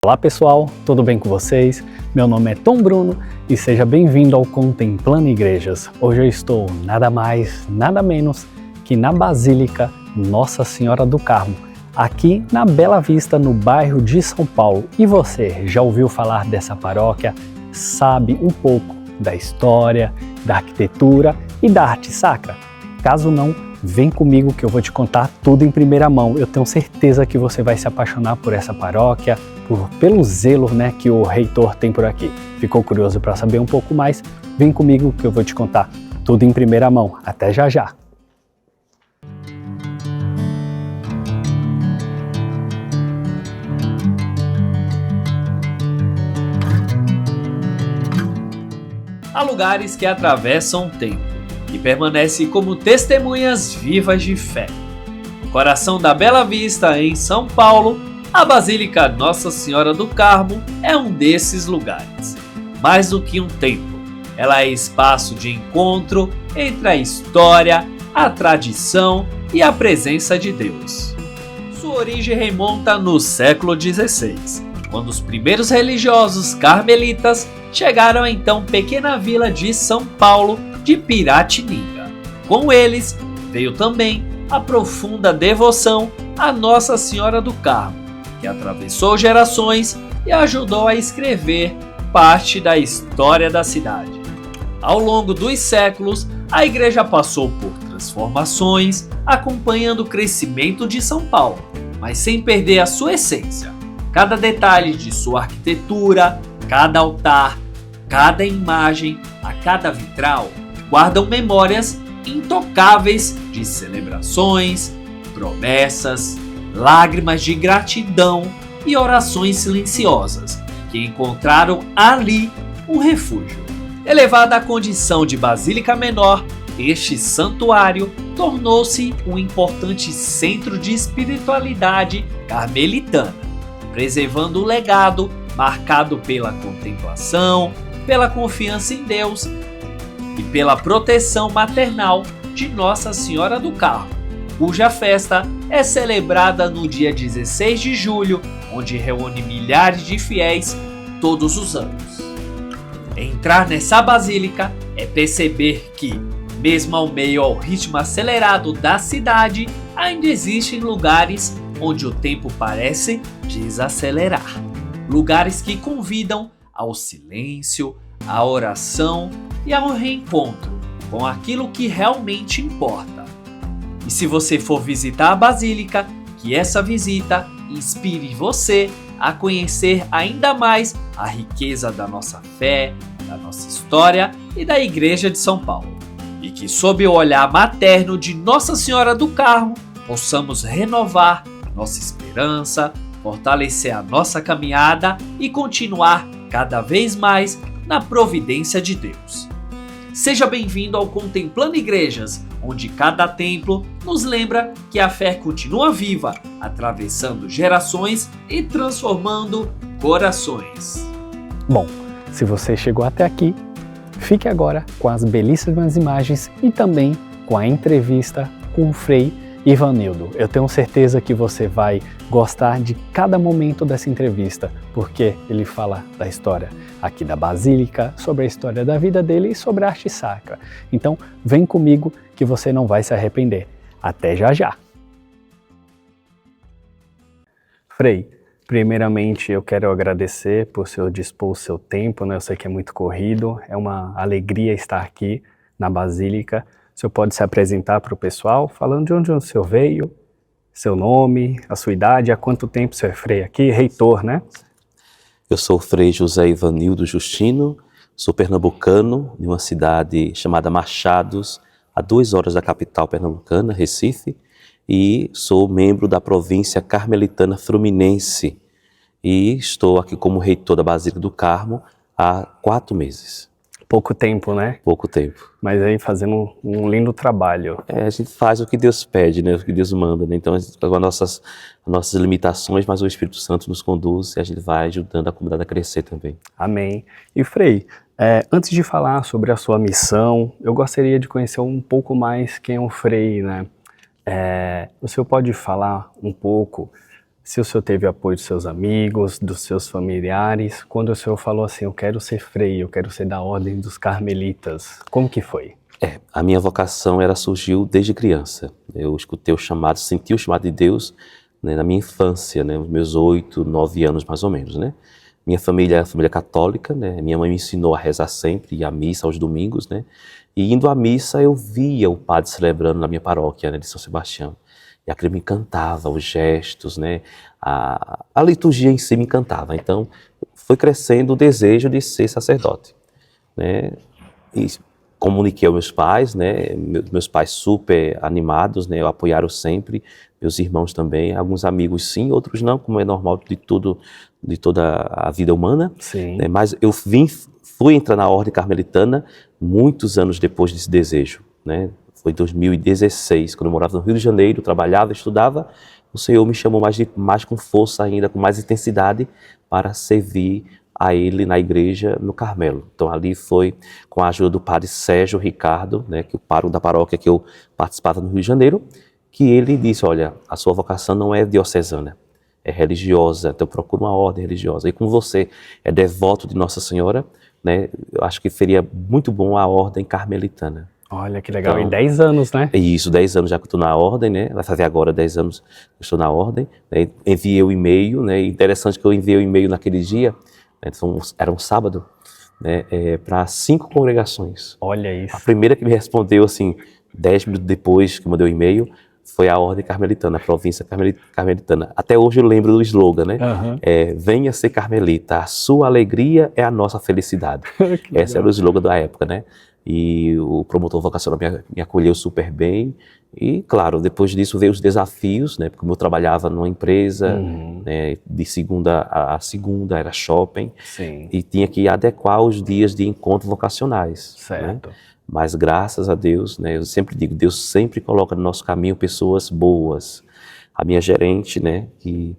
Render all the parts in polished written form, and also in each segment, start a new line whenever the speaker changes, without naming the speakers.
Olá pessoal, tudo bem com vocês? Meu nome é Tom Bruno e seja bem-vindo ao Contemplando Igrejas. Hoje eu estou nada mais, nada menos que na Basílica Nossa Senhora do Carmo, aqui na Bela Vista, no bairro de São Paulo. E você, já ouviu falar dessa paróquia? Sabe um pouco da história, da arquitetura e da arte sacra? Caso não, vem comigo que eu vou te contar tudo em primeira mão. Eu tenho certeza que você vai se apaixonar por essa paróquia, pelo zelo, que o reitor tem por aqui. Ficou curioso para saber um pouco mais? Vem comigo que eu vou te contar tudo em primeira mão. Até já já!
Há lugares que atravessam o tempo e permanecem como testemunhas vivas de fé. No coração da Bela Vista, em São Paulo, a Basílica Nossa Senhora do Carmo é um desses lugares. Mais do que um templo, ela é espaço de encontro entre a história, a tradição e a presença de Deus. Sua origem remonta no século XVI, quando os primeiros religiosos carmelitas chegaram à então pequena vila de São Paulo de Piratininga. Com eles veio também a profunda devoção à Nossa Senhora do Carmo, que atravessou gerações e ajudou a escrever parte da história da cidade. Ao longo dos séculos, a igreja passou por transformações, acompanhando o crescimento de São Paulo, mas sem perder a sua essência. Cada detalhe de sua arquitetura, cada altar, cada imagem, a cada vitral, guardam memórias intocáveis de celebrações, promessas, lágrimas de gratidão e orações silenciosas que encontraram ali um refúgio. Elevada à condição de basílica menor, este santuário tornou-se um importante centro de espiritualidade carmelitana, preservando o legado marcado pela contemplação, pela confiança em Deus e pela proteção maternal de Nossa Senhora do Carmo, cuja festa é celebrada no dia 16 de julho, onde reúne milhares de fiéis todos os anos. Entrar nessa basílica é perceber que, mesmo ao meio ao ritmo acelerado da cidade, ainda existem lugares onde o tempo parece desacelerar. Lugares que convidam ao silêncio, à oração e ao reencontro com aquilo que realmente importa. E se você for visitar a Basílica, que essa visita inspire você a conhecer ainda mais a riqueza da nossa fé, da nossa história e da Igreja de São Paulo. E que sob o olhar materno de Nossa Senhora do Carmo, possamos renovar nossa esperança, fortalecer a nossa caminhada e continuar cada vez mais na providência de Deus. Seja bem-vindo ao Contemplando Igrejas, onde cada templo nos lembra que a fé continua viva, atravessando gerações e transformando corações.
Bom, se você chegou até aqui, fique agora com as belíssimas imagens e também com a entrevista com o Frei Ivanildo. Eu tenho certeza que você vai gostar de cada momento dessa entrevista, porque ele fala da história aqui da Basílica, sobre a história da vida dele e sobre a arte sacra. Então, vem comigo que você não vai se arrepender. Até já já! Frei, primeiramente eu quero agradecer por você dispor o seu tempo, Eu sei que é muito corrido, é uma alegria estar aqui na Basílica. O senhor pode se apresentar para o pessoal, falando de onde o senhor veio, seu nome, a sua idade, há quanto tempo o senhor é frei aqui, reitor,
Eu sou o Frei José Ivanildo Justino, sou pernambucano, de uma cidade chamada Machados, a 2 horas da capital pernambucana, Recife, e sou membro da província carmelitana Fluminense, e estou aqui como reitor da Basílica do Carmo há 4 meses.
Pouco tempo,
Pouco tempo.
Mas aí fazendo um lindo trabalho.
A gente faz o que Deus pede, O que Deus manda, Então, com as nossas limitações, mas o Espírito Santo nos conduz e a gente vai ajudando a comunidade a crescer também.
Amém. E Frei, antes de falar sobre a sua missão, eu gostaria de conhecer um pouco mais quem é o Frei, O senhor pode falar um pouco se o senhor teve apoio dos seus amigos, dos seus familiares, quando o senhor falou assim, eu quero ser freio, eu quero ser da Ordem dos Carmelitas, como que foi?
A minha vocação surgiu desde criança. Eu escutei o chamado, senti o chamado de Deus, né, na minha infância, né, nos meus 8, 9 anos mais ou menos, né. Minha família é família católica, né, minha mãe me ensinou a rezar sempre, ir à missa aos domingos, né, e indo à missa eu via o padre celebrando na minha paróquia, né, de São Sebastião. E aquilo me encantava, os gestos, né, a liturgia em si me encantava. Então, foi crescendo o desejo de ser sacerdote, né, e comuniquei aos meus pais, né, meus pais super animados, né, apoiaram sempre, meus irmãos também, alguns amigos sim, outros não, como é normal de toda a vida humana.
Sim.
Né, mas eu fui entrar na Ordem Carmelitana muitos anos depois desse desejo, né, foi em 2016, quando eu morava no Rio de Janeiro, trabalhava, estudava, o Senhor me chamou mais com força ainda, com mais intensidade, para servir a Ele na igreja no Carmelo. Então ali foi com a ajuda do padre Sérgio Ricardo, né, que é o pároco da paróquia que eu participava no Rio de Janeiro, que ele disse, olha, a sua vocação não é diocesana, é religiosa, então procura uma ordem religiosa. E como você é devoto de Nossa Senhora, né, eu acho que seria muito bom a ordem carmelitana.
Olha que legal,
Então,
e 10 anos, né?
Isso, 10 anos já que eu estou na ordem, né? Vai fazer agora 10 anos que eu estou na ordem. Né? Enviei o e-mail, né? Interessante que eu enviei o e-mail naquele dia, né? Era um sábado, né? Para 5 congregações.
Olha isso.
A primeira que me respondeu, assim, 10 minutos depois que eu mandei o e-mail, foi a Ordem Carmelitana, a província carmelitana. Até hoje eu lembro do slogan, né? Venha ser carmelita, a sua alegria é a nossa felicidade. Esse era o slogan da época, né? E o promotor vocacional me acolheu super bem. E, claro, depois disso veio os desafios, né? Porque eu trabalhava numa empresa, né? De segunda a segunda, era shopping.
Sim.
E tinha que adequar os dias de encontro vocacionais.
Certo.
Né? Mas graças a Deus, né? Eu sempre digo, Deus sempre coloca no nosso caminho pessoas boas. A minha gerente, né? Que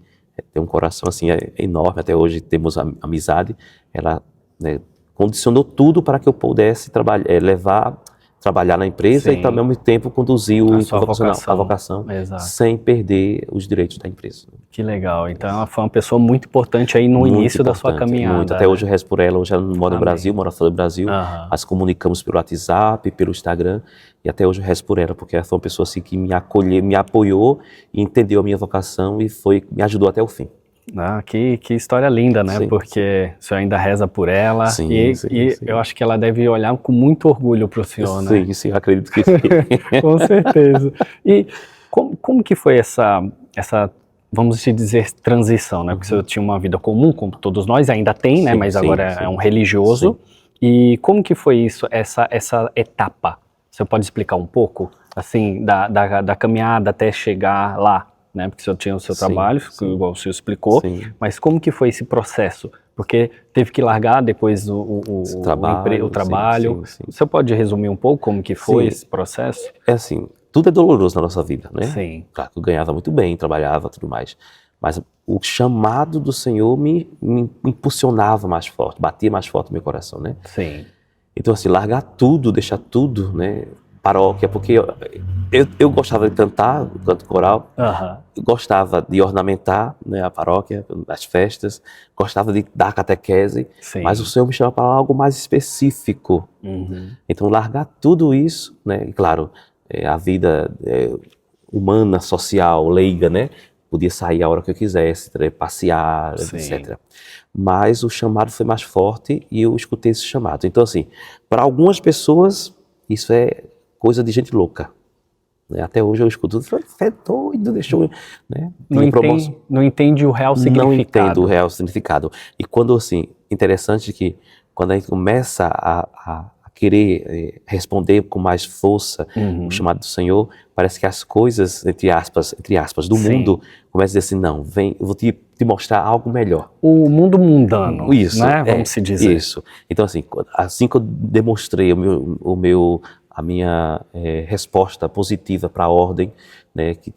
tem um coração assim enorme, até hoje temos amizade, ela, né, condicionou tudo para que eu pudesse trabalhar na empresa. Sim. E também ao mesmo tempo conduzir a vocação sem perder os direitos da empresa. Que
legal, então ela foi uma pessoa muito importante aí no início da sua caminhada.
Muito. Até hoje eu rezo por ela, hoje ela não mora no Brasil, mora fora do Brasil, mas comunicamos pelo WhatsApp, pelo Instagram, e até hoje eu rezo por ela, porque ela foi uma pessoa assim que me acolheu, me apoiou, e entendeu a minha vocação e me ajudou até o fim.
Que história linda, né? Sim, porque o senhor ainda reza por ela, sim. Eu acho que ela deve olhar com muito orgulho para o senhor, né?
Sim, acredito que sim.
Com certeza. E como que foi essa, vamos dizer, transição, né? Porque o senhor tinha uma vida comum, como todos nós, ainda tem, né? Mas agora é um religioso. Sim. E como que foi isso, essa etapa? Você pode explicar um pouco, assim, da caminhada até chegar lá? Né, porque o senhor tinha o seu trabalho, igual o senhor explicou, mas como que foi esse processo? Porque teve que largar depois o trabalho. Sim. O senhor pode resumir um pouco como que foi esse processo?
É assim, tudo é doloroso na nossa vida, né?
Sim.
Claro que eu ganhava muito bem, trabalhava, tudo mais. Mas o chamado do Senhor me impulsionava mais forte, batia mais forte no meu coração, né?
Sim.
Então assim, largar tudo, deixar tudo, né? Paróquia, porque eu gostava de cantar, o canto coral, eu gostava de ornamentar, né, a paróquia, as festas, gostava de dar catequese, mas o Senhor me chama para algo mais específico. Então largar tudo isso, né, e claro, a vida humana, social, leiga, né, podia sair a hora que eu quisesse, passear, etc. Mas o chamado foi mais forte e eu escutei esse chamado. Então assim, para algumas pessoas isso é coisa de gente louca. Né? Até hoje eu escuto, você é doido, deixou... Né?
Não entende o real significado.
Não entendo o real significado. E quando, assim, interessante que quando a gente começa a querer responder com mais força o chamado do Senhor, parece que as coisas, entre aspas, do mundo, começam a dizer assim, não, vem, eu vou te mostrar algo melhor.
O mundo mundano,
isso,
né? Vamos se dizer.
Isso. Então, assim que eu demonstrei a minha resposta positiva para a ordem, né, que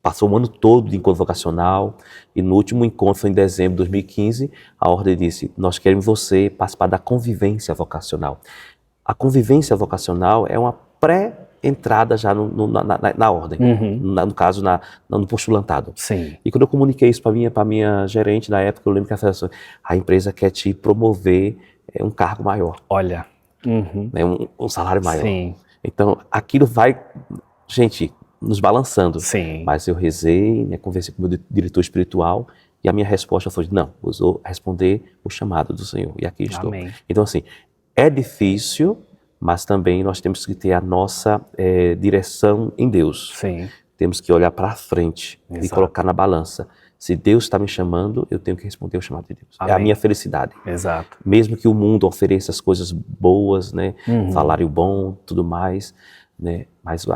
passou o ano todo de encontro vocacional, e no último encontro, foi em dezembro de 2015, a ordem disse, nós queremos você participar da convivência vocacional. A convivência vocacional é uma entrada já na ordem, no caso, no postulantado.
Sim.
E quando eu comuniquei isso para minha gerente na época, eu lembro que ela falou assim, a empresa quer te promover um cargo maior.
Olha.
Né, um salário maior.
Sim.
Então, aquilo vai, gente, nos balançando.
Sim.
Mas eu rezei, né, conversei com o meu diretor espiritual e a minha resposta foi, não, eu vou responder o chamado do Senhor. E aqui estou.
Amém.
Então, assim, é difícil, mas também nós temos que ter a nossa direção em Deus.
Sim.
Temos que olhar para frente e
Exato.
colocar na balança. Se Deus está me chamando, eu tenho que responder o chamado de Deus.
Amém.
É a minha felicidade.
Exato.
Mesmo que o mundo ofereça as coisas boas, né, salário bom, tudo mais, né, mas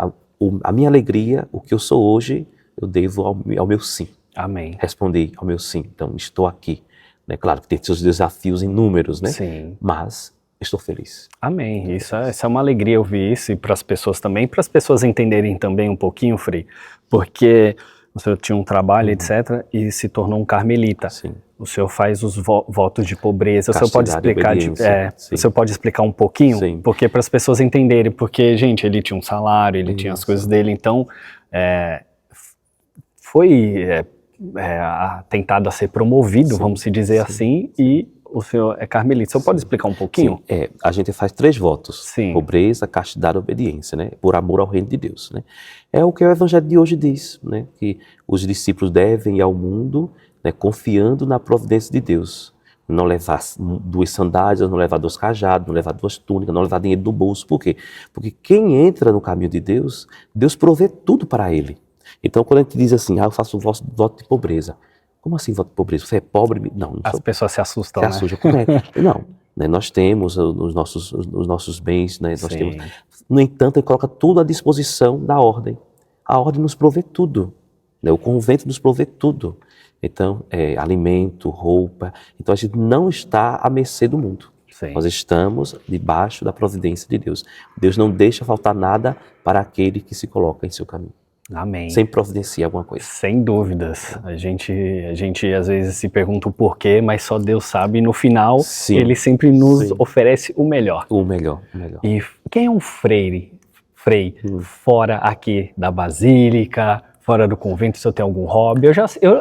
a minha alegria, o que eu sou hoje, eu devo ao meu sim.
Amém.
Respondi ao meu sim. Então, estou aqui. Né? Claro que tem seus desafios inúmeros, né?
Sim.
Mas estou feliz.
Amém. Isso é uma alegria ouvir isso, e para as pessoas também, para as pessoas entenderem também um pouquinho, Frei, porque o senhor tinha um trabalho, etc., e se tornou um carmelita.
Sim.
O senhor faz os votos de pobreza. O senhor pode
Castidade,
explicar,
obediência,
o senhor pode explicar um pouquinho?
Sim.
Porque para as pessoas entenderem, porque, gente, ele tinha um salário, ele tinha as coisas dele, então foi tentado a ser promovido, vamos se dizer assim, e o senhor é carmelita. O senhor pode explicar um pouquinho?
Sim. A gente faz 3 votos.
Sim.
Pobreza, castidade e obediência, né? Por amor ao reino de Deus, né? É o que o evangelho de hoje diz, né? Que os discípulos devem ir ao mundo, né, confiando na providência de Deus. Não levar 2 sandálias, não levar 2 cajados, não levar 2 túnicas, não levar dinheiro do bolso. Por quê? Porque quem entra no caminho de Deus, Deus provê tudo para ele. Então, quando a gente diz assim, eu faço um voto de pobreza. Como assim voto de pobreza? Você é pobre? Não
As
sou.
pessoas se assustam,
Se
né?
assusta. Como é? Não. Né, nós temos os nossos bens, né? Nós
Sim.
temos. No entanto, ele coloca tudo à disposição da ordem. A ordem nos provê tudo. Né? O convento nos provê tudo. Então, alimento, roupa. Então, a gente não está à mercê do mundo.
Sim.
Nós estamos debaixo da providência de Deus. Deus não deixa faltar nada para aquele que se coloca em seu caminho.
Amém.
Sem providenciar alguma coisa.
Sem dúvidas. A gente às vezes se pergunta o porquê, mas só Deus sabe. E no final,
Sim.
Ele sempre nos
Sim.
oferece o melhor.
O melhor, o melhor.
E quem é um frei fora aqui da Basílica, fora do convento? Se eu tenho algum hobby?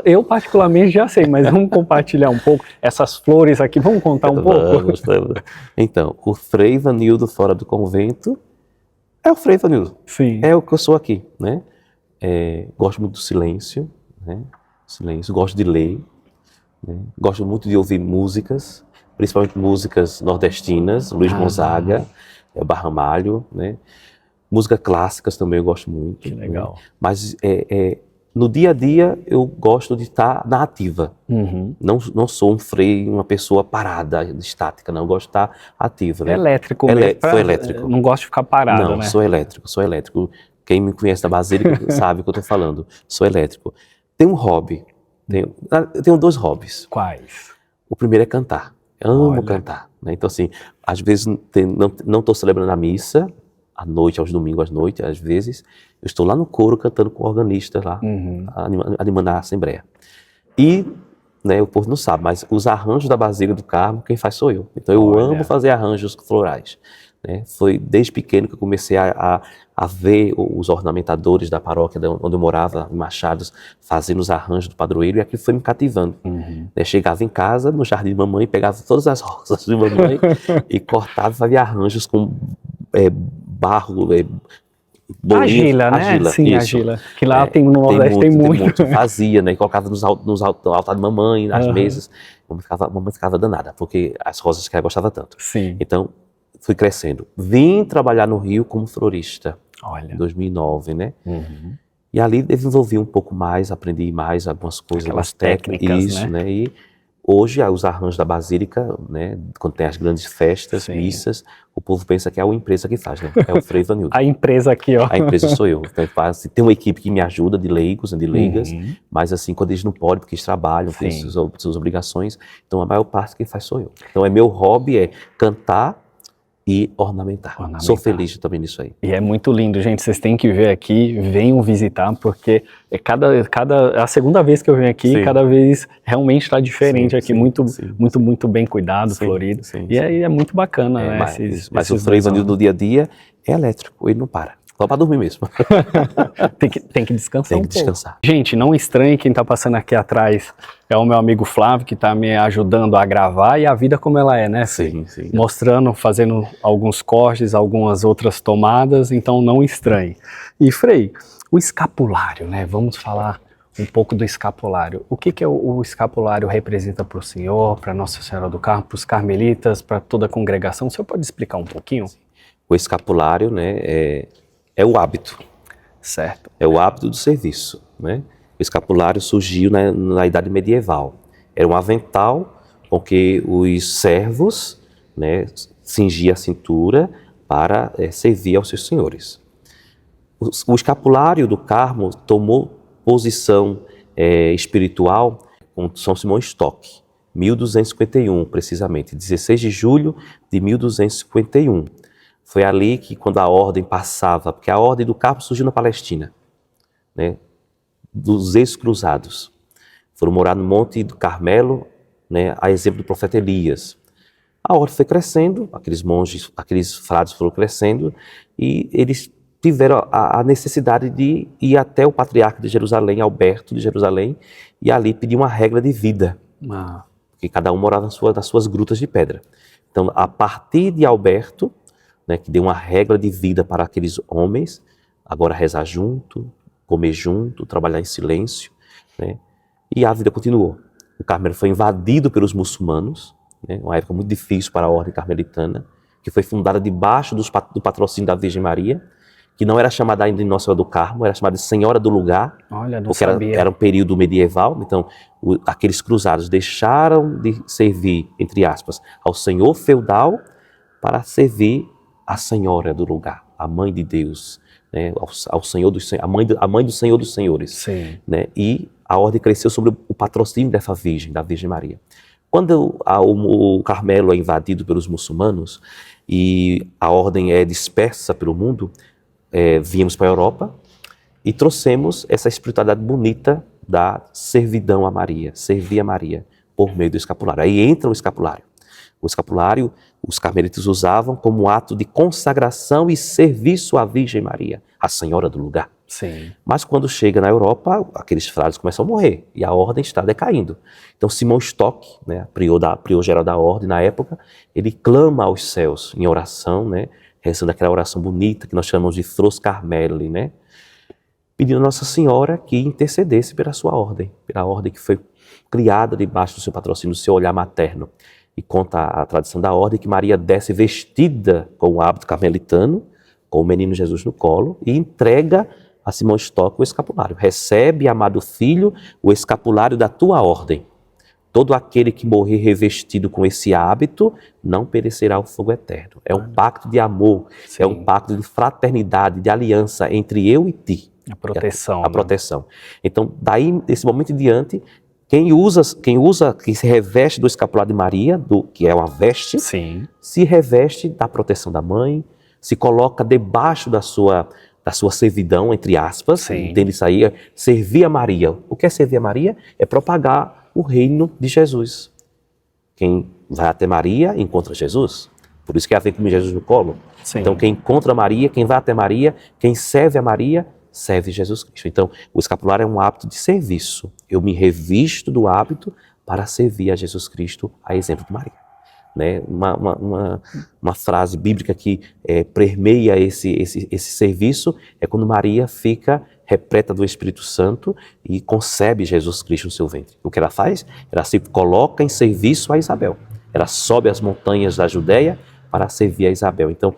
Eu particularmente já sei, mas vamos compartilhar um pouco essas flores aqui. Vamos contar um pouco?
Vamos. Então, o Frei Ivanildo fora do convento é o Frei Ivanildo.
Sim.
É o que eu sou aqui, né? Gosto muito do silêncio, né? Silêncio. Gosto de ler, né? Gosto muito de ouvir músicas, principalmente músicas nordestinas, Luiz Gonzaga, Barramalho, né? Músicas clássicas também eu gosto muito.
Que legal.
Né? Mas no dia a dia eu gosto de estar na ativa. Não sou um frei, uma pessoa parada, estática, não. Eu gosto de estar ativa. Né?
Elétrico
Sou
mesmo.
elétrico.
Não gosto de ficar parado,
não,
né?
Sou elétrico. Quem me conhece da Basílica sabe o que eu estou falando. Sou elétrico. Tenho um hobby. Eu tenho 2 hobbies.
Quais?
O primeiro é cantar. Amo cantar. Né? Então, assim, às vezes não estou celebrando a missa, à noite, aos domingos à noite, às vezes, eu estou lá no coro cantando com o organista lá, animando a Assembleia. E, né, o povo não sabe, mas os arranjos da Basílica do Carmo, quem faz sou eu. Então eu amo fazer arranjos florais. Né? Foi desde pequeno que eu comecei a ver os ornamentadores da paróquia onde eu morava, em Machados, fazendo os arranjos do padroeiro, e aquilo foi me cativando. Né? Chegava em casa, no jardim de mamãe, pegava todas as rosas de mamãe e cortava e fazia arranjos com barro,
argila, né? Sim,
isso.
argila. Que lá tem no Nordeste tem muito.
Fazia, né? E colocava no altar de mamãe, nas mesas. A mamãe ficava danada, porque as rosas que ela gostava tanto.
Sim.
Então, fui crescendo. Vim trabalhar no Rio como florista.
Olha.
Em 2009, né? E ali desenvolvi um pouco mais, aprendi mais algumas coisas.
Aquelas técnicas,
isso, né? E hoje, os arranjos da Basílica, né? Quando tem as grandes festas, missas, o povo pensa que é uma empresa que faz, né? É o Frei Ivanildo.
A empresa aqui, ó.
A empresa sou eu. Então, tem uma equipe que me ajuda, de leigos, de leigas, mas assim, quando eles não podem, porque eles trabalham, têm suas obrigações, então a maior parte quem faz sou eu. Então, meu hobby é cantar e ornamentar. Sou feliz também nisso aí.
E é muito lindo, gente. Vocês têm que ver aqui, venham visitar, porque a segunda vez que eu venho aqui, cada vez realmente está diferente aqui, muito bem cuidado, florido. E aí é muito bacana, né?
Mas o Frei Ivanildo do dia a dia é elétrico, ele não para. Só para dormir mesmo.
Tem que descansar
Tem
um
que descansar.
pouco. Gente, não estranhe, quem está passando aqui atrás é o meu amigo Flávio, que está me ajudando a gravar, e a vida como ela é, né, Frei?
Sim, sim.
Mostrando, fazendo alguns cortes, algumas outras tomadas, então não estranhe. E Frei, o escapulário, né? Vamos falar um pouco do escapulário. O que o escapulário representa para o senhor, para Nossa Senhora do Carmo, para os carmelitas, para toda a congregação? O senhor pode explicar um pouquinho?
O escapulário, né, é o hábito.
Certo.
É o hábito do serviço, né? O escapulário surgiu na Idade Medieval. Era um avental com que os servos, né, cingiam a cintura para servir aos seus senhores. O escapulário do Carmo tomou posição espiritual com São Simão Stock, 1251, precisamente, 16 de julho de 1251. Foi ali que, quando a ordem passava, porque a ordem do Carmo surgiu na Palestina, né, dos ex-cruzados. Foram morar no Monte do Carmelo, né, a exemplo do profeta Elias. A ordem foi crescendo, aqueles monges, aqueles frades foram crescendo, e eles tiveram a necessidade de ir até o patriarca de Jerusalém, Alberto de Jerusalém, e ali pedir uma regra de vida, porque cada um morava nas suas grutas de pedra. Então, a partir de Alberto, né, que deu uma regra de vida para aqueles homens, agora rezar junto, comer junto, trabalhar em silêncio, né, e a vida continuou. O Carmelo foi invadido pelos muçulmanos, né, uma época muito difícil para a ordem carmelitana, que foi fundada debaixo do patrocínio da Virgem Maria, que não era chamada ainda de Nossa Senhora do Carmo, era chamada de Senhora do Lugar, porque era um período medieval. Então, aqueles cruzados deixaram de servir, entre aspas, ao senhor feudal para servir a Senhora do Lugar, a Mãe de Deus, né, ao Senhor a mãe do Senhor dos Senhores.
Sim.
Né, e a ordem cresceu sobre o patrocínio dessa Virgem, da Virgem Maria. Quando o Carmelo é invadido pelos muçulmanos e a ordem é dispersa pelo mundo, viemos para a Europa e trouxemos essa espiritualidade bonita da servidão a Maria, servir a Maria por meio do escapulário. Aí entra o escapulário. O escapulário, os carmelitas usavam como ato de consagração e serviço à Virgem Maria, a Senhora do Lugar.
Sim.
Mas quando chega na Europa, aqueles frades começam a morrer e a ordem está decaindo. Então Simão Stock, né, prior geral da ordem na época, ele clama aos céus em oração, né, rezando aquela oração bonita que nós chamamos de Fros Carmeli, né, pedindo a Nossa Senhora que intercedesse pela sua ordem, pela ordem que foi criada debaixo do seu patrocínio, do seu olhar materno. E conta a tradição da ordem que Maria desce vestida com o hábito carmelitano, com o menino Jesus no colo, e entrega a Simão Stock o escapulário. Recebe, amado filho, o escapulário da tua ordem. Todo aquele que morrer revestido com esse hábito não perecerá o fogo eterno. É um pacto de amor,
Sim.
É um pacto de fraternidade, de aliança entre eu e ti.
A proteção.
A proteção. Então, daí, desse momento em diante, quem se reveste do escapulário de Maria, que é uma veste,
Sim.
se reveste da proteção da mãe, se coloca debaixo da sua servidão, entre aspas, entende isso aí? Servir a Maria. O que é servir a Maria? É propagar o reino de Jesus. Quem vai até Maria, encontra Jesus. Por isso que ela vem com Jesus no colo.
Sim.
Então, quem encontra Maria, quem vai até Maria, quem serve a Maria, serve Jesus Cristo. Então, o escapulário é um hábito de serviço. Eu me revisto do hábito para servir a Jesus Cristo, a exemplo de Maria. Né? Uma frase bíblica que permeia esse serviço é quando Maria fica repleta do Espírito Santo e concebe Jesus Cristo no seu ventre. O que ela faz? Ela se coloca em serviço a Isabel. Ela sobe as montanhas da Judéia para servir a Isabel. Então,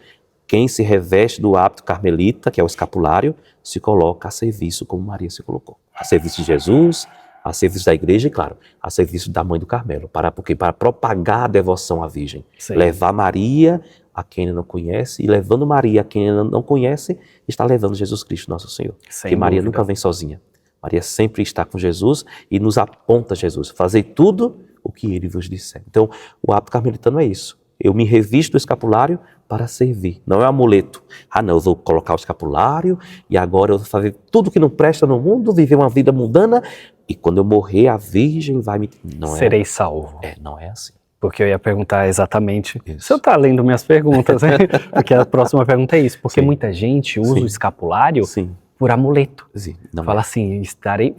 quem se reveste do hábito carmelita, que é o escapulário, se coloca a serviço como Maria se colocou. A serviço de Jesus, a serviço da igreja e, claro, a serviço da Mãe do Carmelo. Para propagar a devoção à Virgem. Sim. Levar Maria a quem ainda não conhece, e levando Maria a quem ainda não conhece, está levando Jesus Cristo, nosso Senhor. Porque Maria nunca vem sozinha. Maria sempre está com Jesus e nos aponta Jesus. Fazei tudo o que Ele vos disser. Então, o hábito carmelitano é isso. Eu me revisto do escapulário para servir. Não é um amuleto. Não, eu vou colocar o escapulário e agora eu vou fazer tudo que não presta no mundo, viver uma vida mundana e quando eu morrer a Virgem vai me...
Serei salvo.
Não é assim.
Porque eu ia perguntar exatamente.
Isso.
O senhor está lendo minhas perguntas, né? Porque a próxima pergunta é isso. Porque
Sim.
muita gente usa
Sim.
o escapulário
Sim.
por amuleto.
Sim. Não
Fala
é.
assim,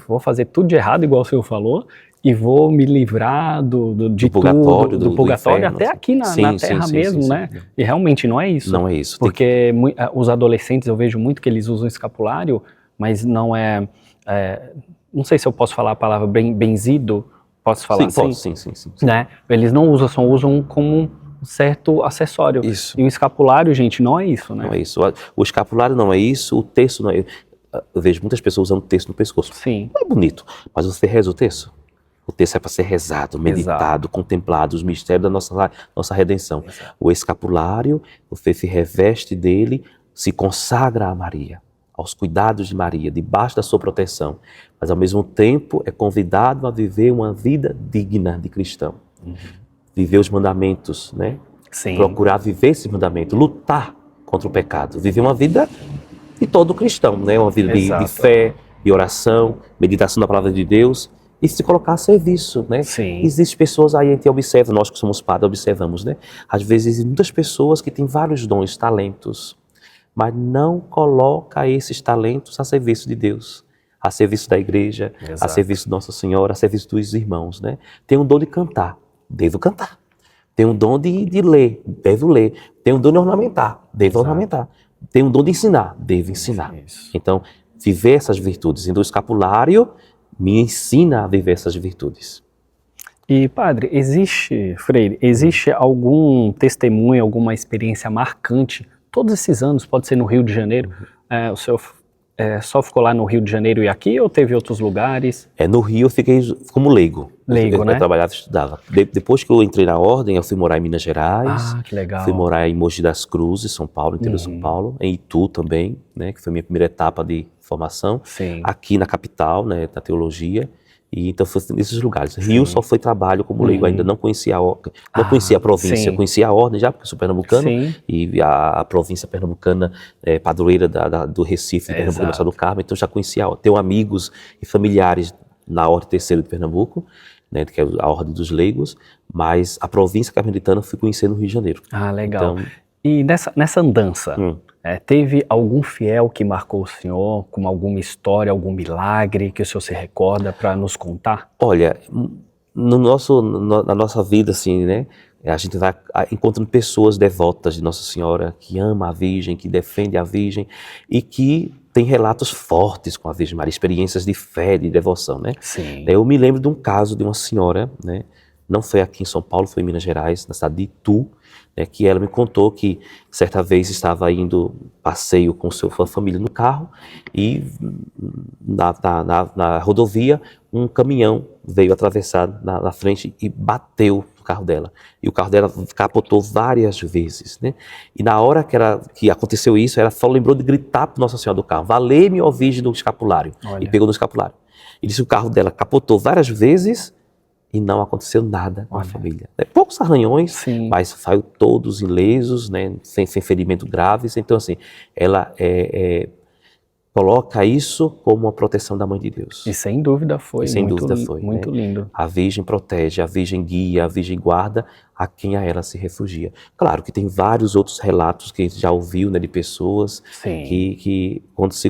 vou fazer tudo de errado, igual o senhor falou, e vou me livrar de
purgatório,
tudo, do
do
purgatório,
inferno,
até
assim.
aqui na
Sim,
Terra
sim,
mesmo,
sim,
né?
sim.
E realmente não é isso.
Não é isso.
Porque os adolescentes, eu vejo muito que eles usam escapulário, mas não é... não sei se eu posso falar a palavra benzido, posso falar
Sim,
assim?
posso, sim, sim, sim.
Né? Eles não usam, só usam como um certo acessório.
Isso.
E o escapulário, gente, não é isso, né?
Não é isso. O escapulário não é isso, o terço não é. Eu vejo muitas pessoas usando terço no pescoço.
Sim.
Não é bonito, mas você reza o terço. O terço é para ser rezado, meditado, contemplado, os mistérios da nossa redenção.
Exato.
O escapulário, você se reveste dele, se consagra a Maria, aos cuidados de Maria, debaixo da sua proteção. Mas ao mesmo tempo é convidado a viver uma vida digna de cristão. Viver os mandamentos, né?
Sim.
Procurar viver esse mandamento, lutar contra o pecado, viver uma vida de todo cristão, né? Uma vida de fé, de oração, meditação da palavra de Deus e se colocar a serviço, né?
Sim.
Existem pessoas aí, a gente observa, nós que somos padres observamos, né? Às vezes existem muitas pessoas que têm vários dons, talentos, mas não coloca esses talentos a serviço de Deus, a serviço da igreja, a serviço de Nossa Senhora, a serviço dos irmãos, né? Tem um dom de cantar, devo cantar. Tem um dom de ler, devo ler. Tem um dom de ornamentar, devo ornamentar. Tem um dom de ensinar, devo ensinar.
Isso.
Então, viver essas virtudes. Então, o escapulário me ensina a viver essas virtudes.
E, padre, existe algum testemunho, alguma experiência marcante, todos esses anos, pode ser no Rio de Janeiro, o senhor só ficou lá no Rio de Janeiro e aqui, ou teve outros lugares?
No Rio eu fiquei como leigo.
Leigo, né?
Eu trabalhava e estudava. Depois que eu entrei na ordem, eu fui morar em Minas Gerais.
Ah, que legal.
Fui morar em Mogi das Cruzes, São Paulo, interior de São Paulo. Em Itu também, né? Que foi a minha primeira etapa de formação.
Sim.
Aqui na capital, né? Da teologia. E então foi nesses lugares. Rio só foi trabalho como leigo, ainda não conhecia não conhecia a província, conhecia a ordem já, porque eu sou pernambucano, e a província pernambucana é padroeira do Recife, de Pernambuco, do Carmo, então já conhecia, tenho amigos e familiares na Ordem Terceira de Pernambuco, né, que é a Ordem dos Leigos, mas a província carmelitana eu fui conhecer no Rio de Janeiro.
Ah, legal.
Então,
e nessa andança, teve algum fiel que marcou o senhor, com alguma história, algum milagre que o senhor se recorda para nos contar?
Olha, na nossa vida, assim, né, a gente vai encontrando pessoas devotas de Nossa Senhora, que ama a Virgem, que defende a Virgem e que tem relatos fortes com a Virgem Maria, experiências de fé, de devoção, né?
Sim.
Eu me lembro de um caso de uma senhora, né, não foi aqui em São Paulo, foi em Minas Gerais, na cidade de Itu, que ela me contou que certa vez estava indo passeio com sua família no carro e na rodovia um caminhão veio atravessar na frente e bateu no carro dela. E o carro dela capotou várias vezes, né? E na hora que aconteceu isso, ela só lembrou de gritar para Nossa Senhora do carro: "Valei-me, ó Virgem do escapulário."
Olha.
E pegou no escapulário. E disse que o carro dela capotou várias vezes e não aconteceu nada com a família. Poucos arranhões, mas saiu todos ilesos, né, sem ferimento graves. Então, assim, ela coloca isso como uma proteção da Mãe de Deus.
E sem dúvida foi. Muito lindo.
A Virgem protege, a Virgem guia, a Virgem guarda a quem a ela se refugia. Claro que tem vários outros relatos que a gente já ouviu, né, de pessoas que quando se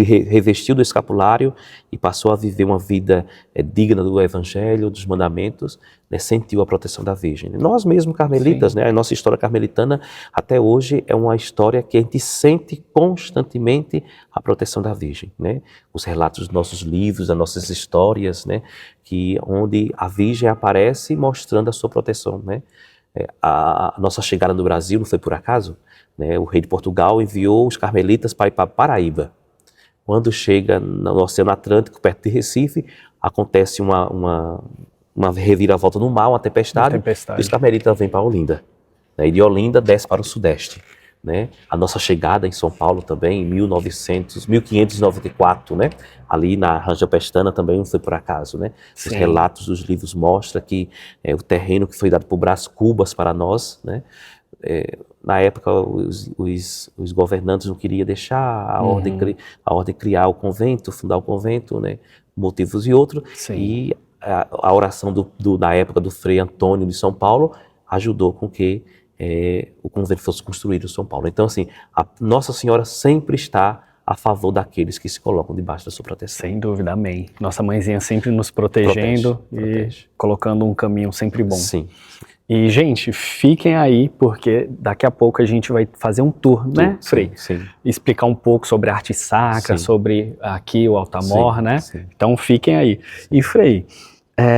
revestiu do escapulário e passou a viver uma vida digna do Evangelho, dos mandamentos, né, sentiu a proteção da Virgem. Nós mesmos carmelitas, né, a nossa história carmelitana até hoje é uma história que a gente sente constantemente a proteção da Virgem, né? Os relatos dos nossos livros, das nossas histórias, né, onde a Virgem aparece mostrando a sua proteção, né? A nossa chegada no Brasil não foi por acaso, né? O rei de Portugal enviou os carmelitas para ir para Paraíba. Quando chega no Oceano Atlântico, perto de Recife, acontece uma reviravolta no mar, uma tempestade. E os carmelitas vêm para Olinda, né? E de Olinda desce para o Sudeste, né? A nossa chegada em São Paulo também, em 1594, né? Ali na Ranja Pestana também não foi por acaso, né? Os relatos dos livros mostram que o terreno que foi dado por Brás Cubas para nós, né? Na época os governantes não queriam deixar a ordem criar o convento, fundar o convento, né? Motivos e outros. E a oração na época do Frei Antônio de São Paulo ajudou com que o convento fosse construído em São Paulo. Então, assim, a Nossa Senhora sempre está a favor daqueles que se colocam debaixo da sua proteção.
Sem dúvida, amém. Nossa mãezinha sempre nos protegendo
Protege.
E colocando um caminho sempre bom.
Sim.
E, gente, fiquem aí, porque daqui a pouco a gente vai fazer um tour, né, Frei?
Sim.
Explicar um pouco sobre a arte sacra,
Sim.
sobre aqui o Altamor, né?
Sim.
Então, fiquem aí. E, Frei,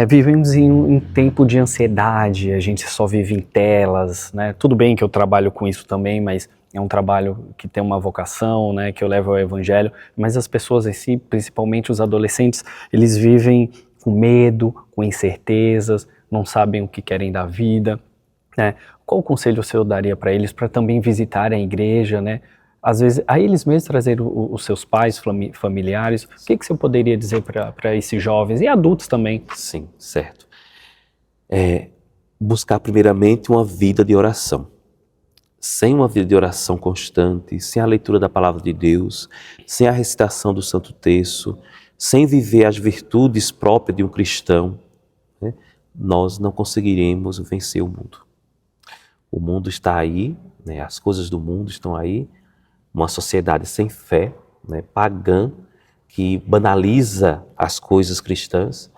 vivemos em um tempo de ansiedade, a gente só vive em telas, né? Tudo bem que eu trabalho com isso também, mas é um trabalho que tem uma vocação, né, que eu levo ao evangelho, mas as pessoas em si, principalmente os adolescentes, eles vivem com medo, com incertezas, não sabem o que querem da vida, né? Qual conselho o senhor daria para eles para também visitarem a igreja, né? Às vezes, a eles mesmos trazer os seus pais, familiares, o que o senhor poderia dizer para esses jovens e adultos também?
Sim, certo. Buscar primeiramente uma vida de oração. Sem uma vida de oração constante, sem a leitura da palavra de Deus, sem a recitação do Santo Terço, sem viver as virtudes próprias de um cristão, né, nós não conseguiremos vencer o mundo. O mundo está aí, né, as coisas do mundo estão aí, uma sociedade sem fé, né, pagã, que banaliza as coisas cristãs.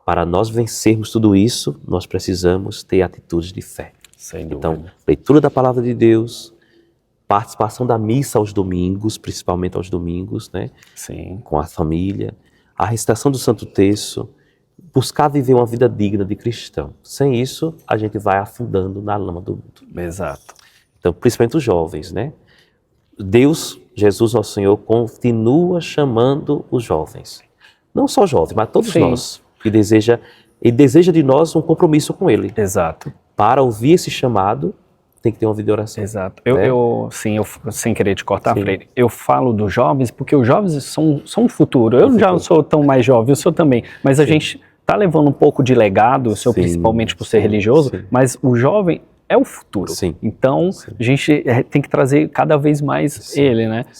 Para nós vencermos tudo isso, nós precisamos ter atitudes de fé. Então, leitura da palavra de Deus, participação da missa aos domingos, principalmente aos domingos, né?
Sim.
Com a família, a recitação do Santo Terço, buscar viver uma vida digna de cristão. Sem isso, a gente vai afundando na lama do mundo.
Exato.
Então, principalmente os jovens, né? Deus, Jesus, nosso Senhor, continua chamando os jovens. Não só jovens, mas todos nós. E deseja de nós um compromisso com Ele.
Exato.
Para ouvir esse chamado, tem que ter uma vida de oração.
Exato. Eu sem querer te cortar, Freire, eu falo dos jovens porque os jovens são o futuro. Eu já não sou tão mais jovem, eu sou também. Mas a gente está levando um pouco de legado, o senhor principalmente por ser religioso, mas o jovem é o futuro. Então, a gente tem que trazer cada vez mais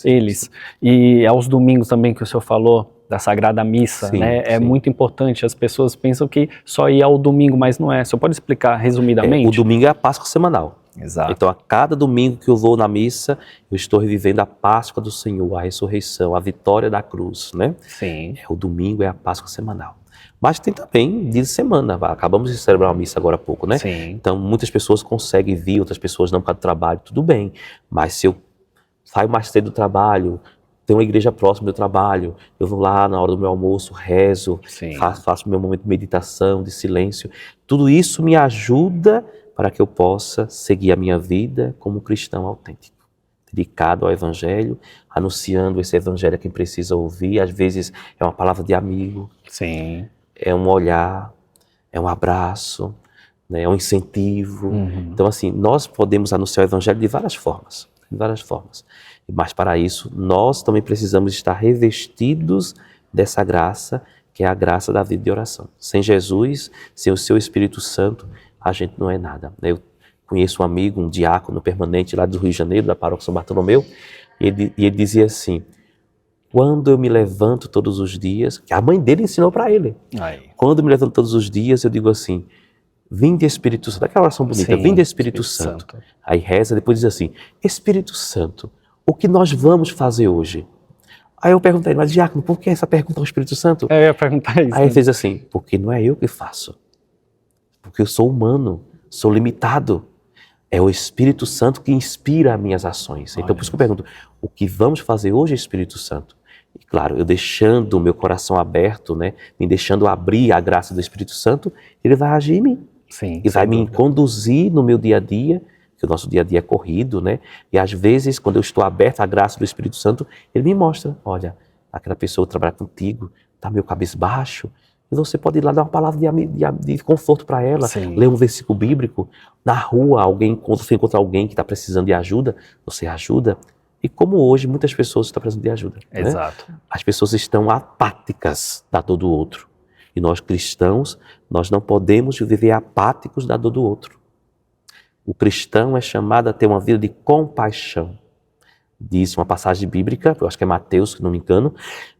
eles. E aos domingos também que o senhor falou, da Sagrada Missa, né? É muito importante. As pessoas pensam que só ir ao domingo, mas não é. O senhor pode explicar resumidamente?
O domingo é a Páscoa semanal.
Exato.
Então, a cada domingo que eu vou na missa, eu estou revivendo a Páscoa do Senhor, a ressurreição, a vitória da cruz, né?
Sim.
O domingo é a Páscoa semanal. Mas tem também dia de semana. Acabamos de celebrar uma missa agora há pouco, né?
Sim.
Então, muitas pessoas conseguem vir, outras pessoas não por causa do trabalho, tudo bem. Mas se eu saio mais cedo do trabalho, tem uma igreja próxima do trabalho, eu vou lá na hora do meu almoço, rezo, faço meu momento de meditação, de silêncio. Tudo isso me ajuda para que eu possa seguir a minha vida como um cristão autêntico, dedicado ao Evangelho, anunciando esse Evangelho a quem precisa ouvir. Às vezes é uma palavra de amigo, é um olhar, é um abraço, né, é um incentivo. Então, assim, nós podemos anunciar o Evangelho de várias formas. Mas para isso, nós também precisamos estar revestidos dessa graça, que é a graça da vida de oração. Sem Jesus, sem o seu Espírito Santo, a gente não é nada. Eu conheço um amigo, um diácono permanente lá do Rio de Janeiro, da paróquia São Bartolomeu, e ele dizia assim: quando eu me levanto todos os dias, que a mãe dele ensinou para ele, quando eu me levanto todos os dias, eu digo assim: vinde Espírito Santo, aquela oração bonita, vinde Espírito Santo. Aí reza, depois diz assim: Espírito Santo, o que nós vamos fazer hoje? Aí eu perguntei, mas diácono, por que essa pergunta ao Espírito Santo?
Eu ia perguntar isso.
Aí ele fez assim: porque não é eu que faço, porque eu sou humano, sou limitado. É o Espírito Santo que inspira as minhas ações. Então por isso que eu pergunto, o que vamos fazer hoje, Espírito Santo? E claro, eu deixando o meu coração aberto, né, me deixando abrir a graça do Espírito Santo, ele vai agir em mim. E vai me conduzir no meu dia a dia, que o nosso dia a dia é corrido, né? E às vezes, quando eu estou aberto à graça do Espírito Santo, ele me mostra: olha, aquela pessoa que trabalha contigo está meio cabisbaixo, e você pode ir lá dar uma palavra de conforto para ela, ler um versículo bíblico. Na rua, você encontra alguém que está precisando de ajuda, você ajuda. E como hoje muitas pessoas estão precisando de ajuda.
Exato.
Né? As pessoas estão apáticas da dor do outro. E nós cristãos, nós não podemos viver apáticos da dor do outro. O cristão é chamado a ter uma vida de compaixão, diz uma passagem bíblica, eu acho que é Mateus, se não me engano,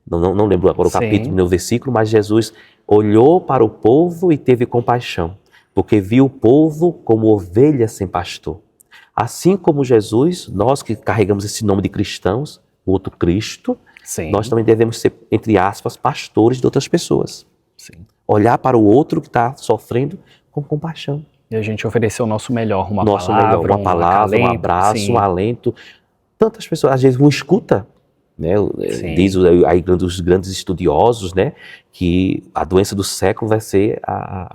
não lembro agora o
Sim.
capítulo, nem o versículo, mas Jesus olhou para o povo e teve compaixão, porque viu o povo como ovelhas sem pastor. Assim como Jesus, nós que carregamos esse nome de cristãos, o outro Cristo,
Sim.
nós também devemos ser, entre aspas, pastores de outras pessoas.
Sim.
Olhar para o outro que está sofrendo com compaixão.
E a gente oferecer o nosso melhor, uma
Nosso
palavra,
melhor, uma palavra, um
acalento,
abraço,
sim.
um alento. Tantas pessoas, às vezes, não escuta, né?
Sim.
Diz aí os grandes estudiosos, né, que a doença do século vai ser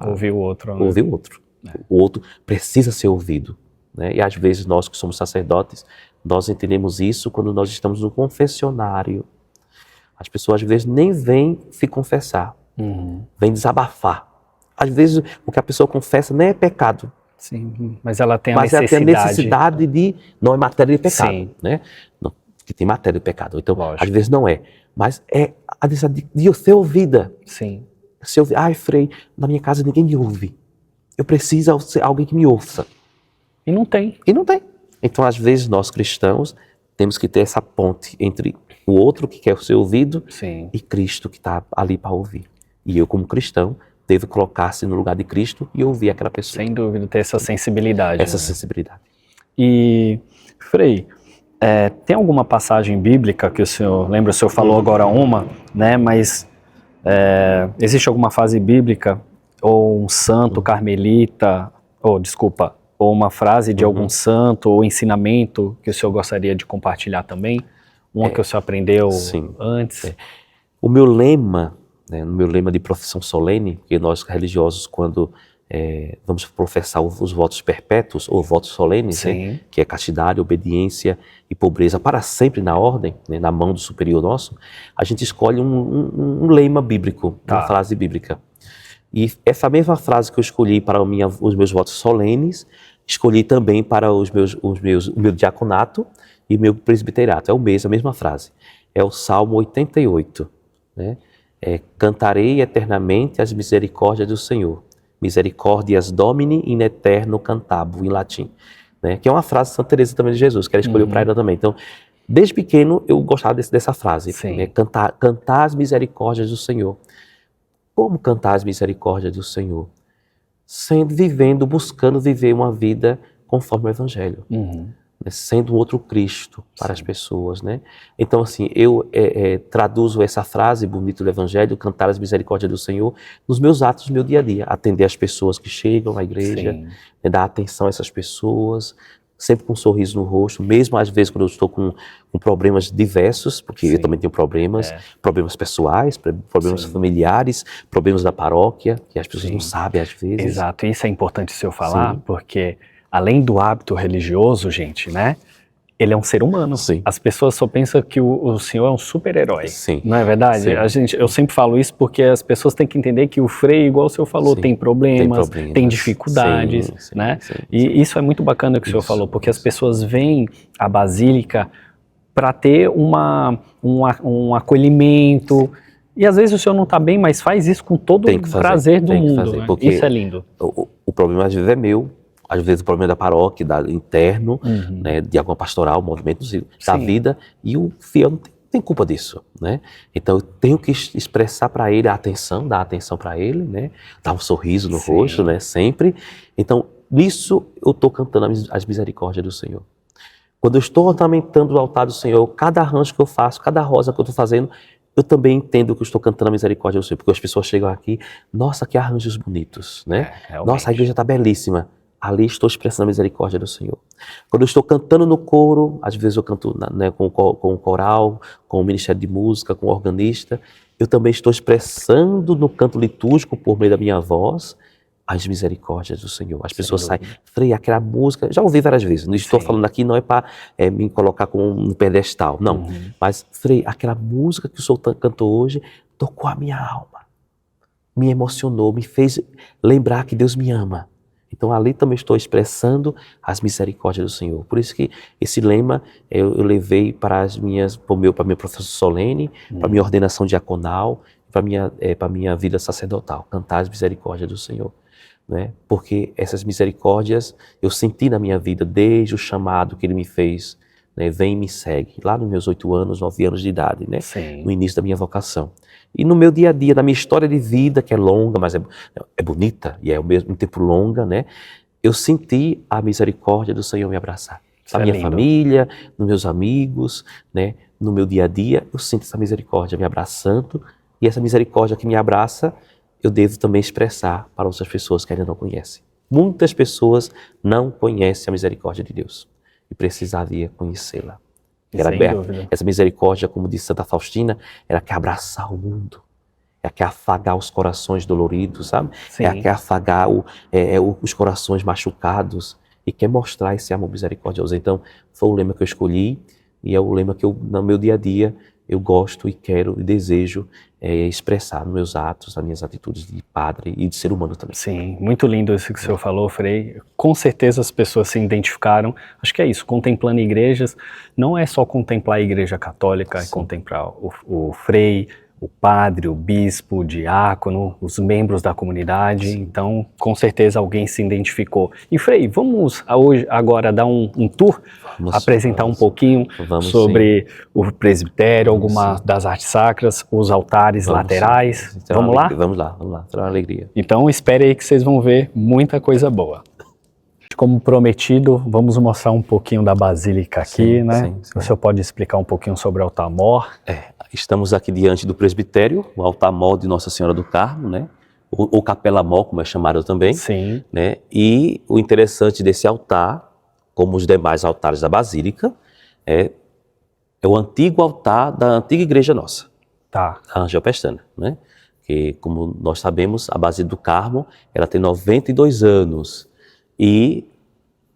Ouvir o outro. Né?
ouvir o outro. O outro precisa ser ouvido, né? E às vezes nós que somos sacerdotes, nós entendemos isso quando nós estamos no confessionário. As pessoas às vezes nem vêm se confessar, vêm desabafar. Às vezes o que a pessoa confessa nem é pecado.
Sim, mas ela tem a
Mas ela
necessidade.
tem a necessidade de, não é matéria de pecado,
Sim.
né? Não, que tem matéria de pecado, então
Lógico.
às vezes não é. Mas é a necessidade de ser ouvida.
Sim.
Se ouvir, ai Frei, na minha casa ninguém me ouve. Eu preciso de alguém que me ouça.
E não tem.
E não tem. Então às vezes nós cristãos temos que ter essa ponte entre o outro que quer ser ouvido
Sim.
e Cristo que está ali para ouvir. E eu como cristão devo colocar-se no lugar de Cristo e ouvir aquela pessoa.
Sem dúvida, ter essa sensibilidade.
Essa
né?
sensibilidade.
E, Frei, tem alguma passagem bíblica que o senhor lembra? O senhor falou agora uma, né? Mas existe alguma fase bíblica ou um santo carmelita, ou uma frase de algum santo ou ensinamento que o senhor gostaria de compartilhar também? Uma que o senhor aprendeu antes?
O meu lema, né, no meu lema de profissão solene, porque nós religiosos, quando vamos professar os votos perpétuos, ou votos solenes, né, que é castidade, obediência e pobreza para sempre na ordem, né, na mão do superior nosso, a gente escolhe um lema bíblico, uma frase bíblica. E essa mesma frase que eu escolhi para os meus votos solenes, escolhi também para o meu diaconato e meu presbiterato. É a mesma frase. É o Salmo 88, né? Cantarei eternamente as misericórdias do Senhor. Misericordias Domini in eterno cantabo, em latim. Né? Que é uma frase de Santa Teresa também de Jesus, que ela escolheu para ela também. Então, desde pequeno, eu gostava dessa frase. Né? Cantar as misericórdias do Senhor. Como cantar as misericórdias do Senhor? Buscando viver uma vida conforme o Evangelho. Né? Sendo um outro Cristo para as pessoas, né? Então, assim, eu traduzo essa frase bonita do Evangelho, cantar as misericórdias do Senhor, nos meus atos do meu dia a dia. Atender as pessoas que chegam à igreja, né? Dar atenção a essas pessoas, sempre com um sorriso no rosto, mesmo às vezes quando eu estou com problemas diversos, porque eu também tenho problemas pessoais, problemas familiares, problemas da paróquia, que as pessoas não sabem às vezes.
Exato, isso é importante o senhor falar, porque além do hábito religioso, gente, né? Ele é um ser humano. As pessoas só pensam que o senhor é um super-herói. Não é verdade? Eu sempre falo isso porque as pessoas têm que entender que o Frei, igual o senhor falou, tem problemas, tem dificuldades, né? E isso é muito bacana que o senhor falou, porque as pessoas veem a Basílica para ter um acolhimento. E às vezes o senhor não está bem, mas faz isso com todo o prazer do mundo. Né? Isso é lindo.
O problema às vezes é meu. Às vezes o problema é da paróquia, interno, né, de alguma pastoral, movimentos da vida, e o fiel não tem culpa disso, né? Então eu tenho que expressar para ele a atenção, dar atenção para ele, né? Dar um sorriso no rosto, né? Sempre. Então, nisso eu estou cantando as misericórdias do Senhor. Quando eu estou ornamentando o altar do Senhor, cada arranjo que eu faço, cada rosa que eu estou fazendo, eu também entendo que eu estou cantando a misericórdia do Senhor, porque as pessoas chegam aqui, nossa, que arranjos bonitos, né? Nossa, a igreja está belíssima. Ali estou expressando a misericórdia do Senhor. Quando eu estou cantando no coro, às vezes eu canto, né, com o coral, com o ministério de música, com o organista, eu também estou expressando no canto litúrgico, por meio da minha voz, as misericórdias do Senhor. As pessoas saem, Frei, aquela música, já ouvi várias vezes, não estou falando aqui, não é para me colocar como um pedestal, não. Mas, Frei, aquela música que o Senhor cantou hoje tocou a minha alma, me emocionou, me fez lembrar que Deus me ama. Então ali também estou expressando as misericórdias do Senhor. Por isso que esse lema eu levei para a minha profissão solene, para a minha ordenação diaconal, para a minha vida sacerdotal, cantar as misericórdias do Senhor. Né? Porque essas misericórdias eu senti na minha vida desde o chamado que Ele me fez né? Vem e me segue, lá nos meus 8 anos, 9 anos de idade, né?
Sim.
No início da minha vocação. E no meu dia a dia, na minha história de vida, que é longa, mas é bonita e é ao mesmo tempo longa, né? Eu senti a misericórdia do Senhor me abraçar. Na minha família, nos meus amigos, né? No meu dia a dia, eu sinto essa misericórdia me abraçando, e essa misericórdia que me abraça, eu devo também expressar para outras pessoas que ainda não conhecem. Muitas pessoas não conhecem a misericórdia de Deus e precisaria conhecê-la. Essa misericórdia, como disse Santa Faustina, ela quer abraçar o mundo, ela quer afagar os corações doloridos, sabe?
Sim.
Ela quer afagar os corações machucados e quer mostrar esse amor misericordioso. Então, foi o lema que eu escolhi e é o lema que no meu dia a dia, eu gosto e quero e desejo expressar nos meus atos, nas minhas atitudes de padre e de ser humano também.
Sim, muito lindo isso que o senhor falou, Frei. Com certeza as pessoas se identificaram. Acho que é isso, contemplando igrejas, não é só contemplar a igreja católica, é contemplar o Frei, o padre, o bispo, o diácono, os membros da comunidade. Sim. Então, com certeza alguém se identificou. E Frei, vamos agora dar um tour, apresentar um pouquinho sobre o presbitério, algumas das artes sacras, os altares laterais. Vamos lá?
Vamos lá, será uma alegria.
Então, espere aí que vocês vão ver muita coisa boa. Como prometido, vamos mostrar um pouquinho da Basílica aqui, né? Sim. O senhor pode explicar um pouquinho sobre o altar-mor?
Estamos aqui diante do presbitério, o altar-mor de Nossa Senhora do Carmo, né? Ou capela-mor, como é chamado também.
Sim.
Né? E o interessante desse altar, como os demais altares da Basílica, é o antigo altar da antiga igreja nossa,
a
Angel-Pestana, né? Que, como nós sabemos, a Basílica do Carmo, ela tem 92 anos. E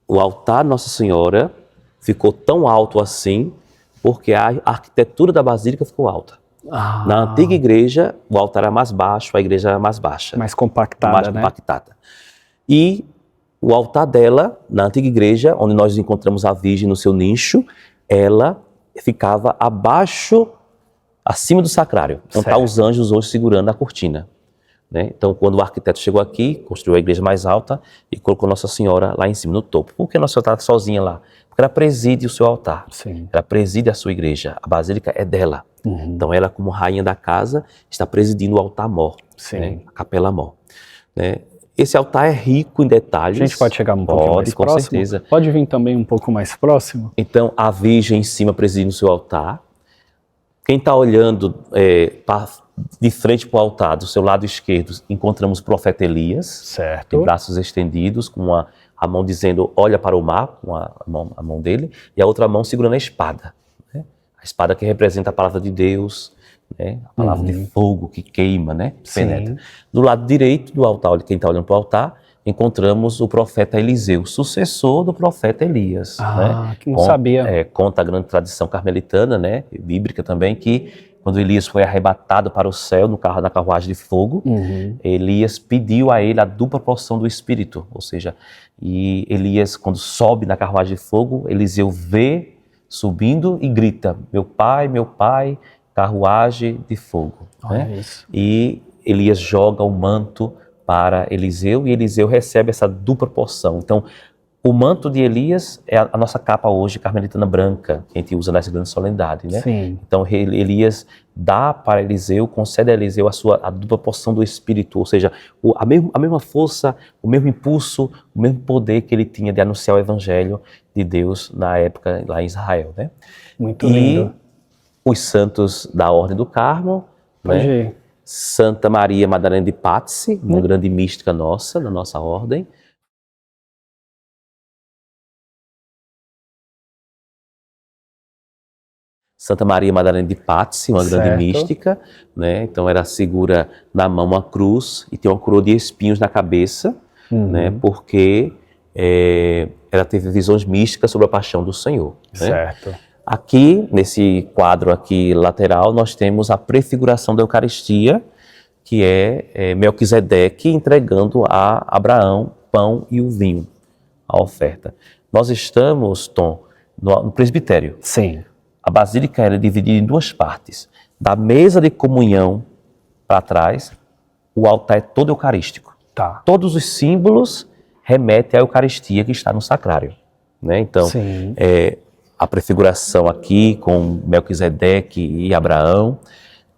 o altar Nossa Senhora ficou tão alto assim porque a arquitetura da Basílica ficou alta. Na antiga igreja, o altar era mais baixo, a igreja era mais baixa.
Mais compactada,
compactada. E o altar dela, na antiga igreja, onde nós encontramos a Virgem no seu nicho, ela ficava acima do sacrário. Então está os anjos hoje segurando a cortina. Né? Então, quando o arquiteto chegou aqui, construiu a igreja mais alta e colocou Nossa Senhora lá em cima, no topo. Por que Nossa Senhora está sozinha lá? Porque ela preside o seu altar, ela preside a sua igreja, a basílica é dela. Então, ela, como rainha da casa, está presidindo o altar-mor, né? A capela-mor. Né? Esse altar é rico em detalhes.
A gente pode chegar um pouco mais próximo?
Com certeza.
Pode vir também um pouco mais próximo?
Então, a Virgem em cima presidindo o seu altar. Quem está olhando de frente para o altar, do seu lado esquerdo, encontramos o profeta Elias, de braços estendidos, com a mão dizendo, olha para o mar, com a mão dele, e a outra mão segurando a espada. Né? A espada que representa a palavra de Deus, né? A palavra de fogo que queima, né? Que penetra. Do lado direito do altar, quem está olhando para o altar, encontramos o profeta Eliseu, sucessor do profeta Elias. Né?
Que não sabia.
Conta a grande tradição carmelitana, né? Bíblica também, que quando Elias foi arrebatado para o céu na carruagem de fogo, Elias pediu a ele a dupla porção do Espírito, ou seja, e Elias, quando sobe na carruagem de fogo, Eliseu vê subindo e grita, meu pai, carruagem de fogo. Né? E Elias joga o manto para Eliseu e Eliseu recebe essa dupla porção. Então, o manto de Elias é a nossa capa hoje, carmelitana branca, que a gente usa nessa grande solenidade, né? Então, Elias dá para Eliseu, concede a Eliseu a dupla porção do Espírito, ou seja, a mesma força, o mesmo impulso, o mesmo poder que ele tinha de anunciar o Evangelho de Deus na época lá em Israel, né?
Muito lindo.
E os santos da Ordem do Carmo, né? Santa Maria Madalena de Pazzi, uma grande mística nossa, da nossa ordem. Santa Maria Madalena de Pazzi, uma grande mística, né? Então ela segura na mão uma cruz e tem uma coroa de espinhos na cabeça, né? Porque ela teve visões místicas sobre a paixão do Senhor. Né? Aqui, nesse quadro aqui lateral, nós temos a prefiguração da Eucaristia, que é Melquisedeque entregando a Abraão pão e o vinho, a oferta. Nós estamos, Tom, no presbitério. A basílica é dividida em duas partes. Da mesa de comunhão para trás, o altar é todo eucarístico. Todos os símbolos remetem à Eucaristia que está no sacrário. Né? Então, a prefiguração aqui com Melquisedeque e Abraão.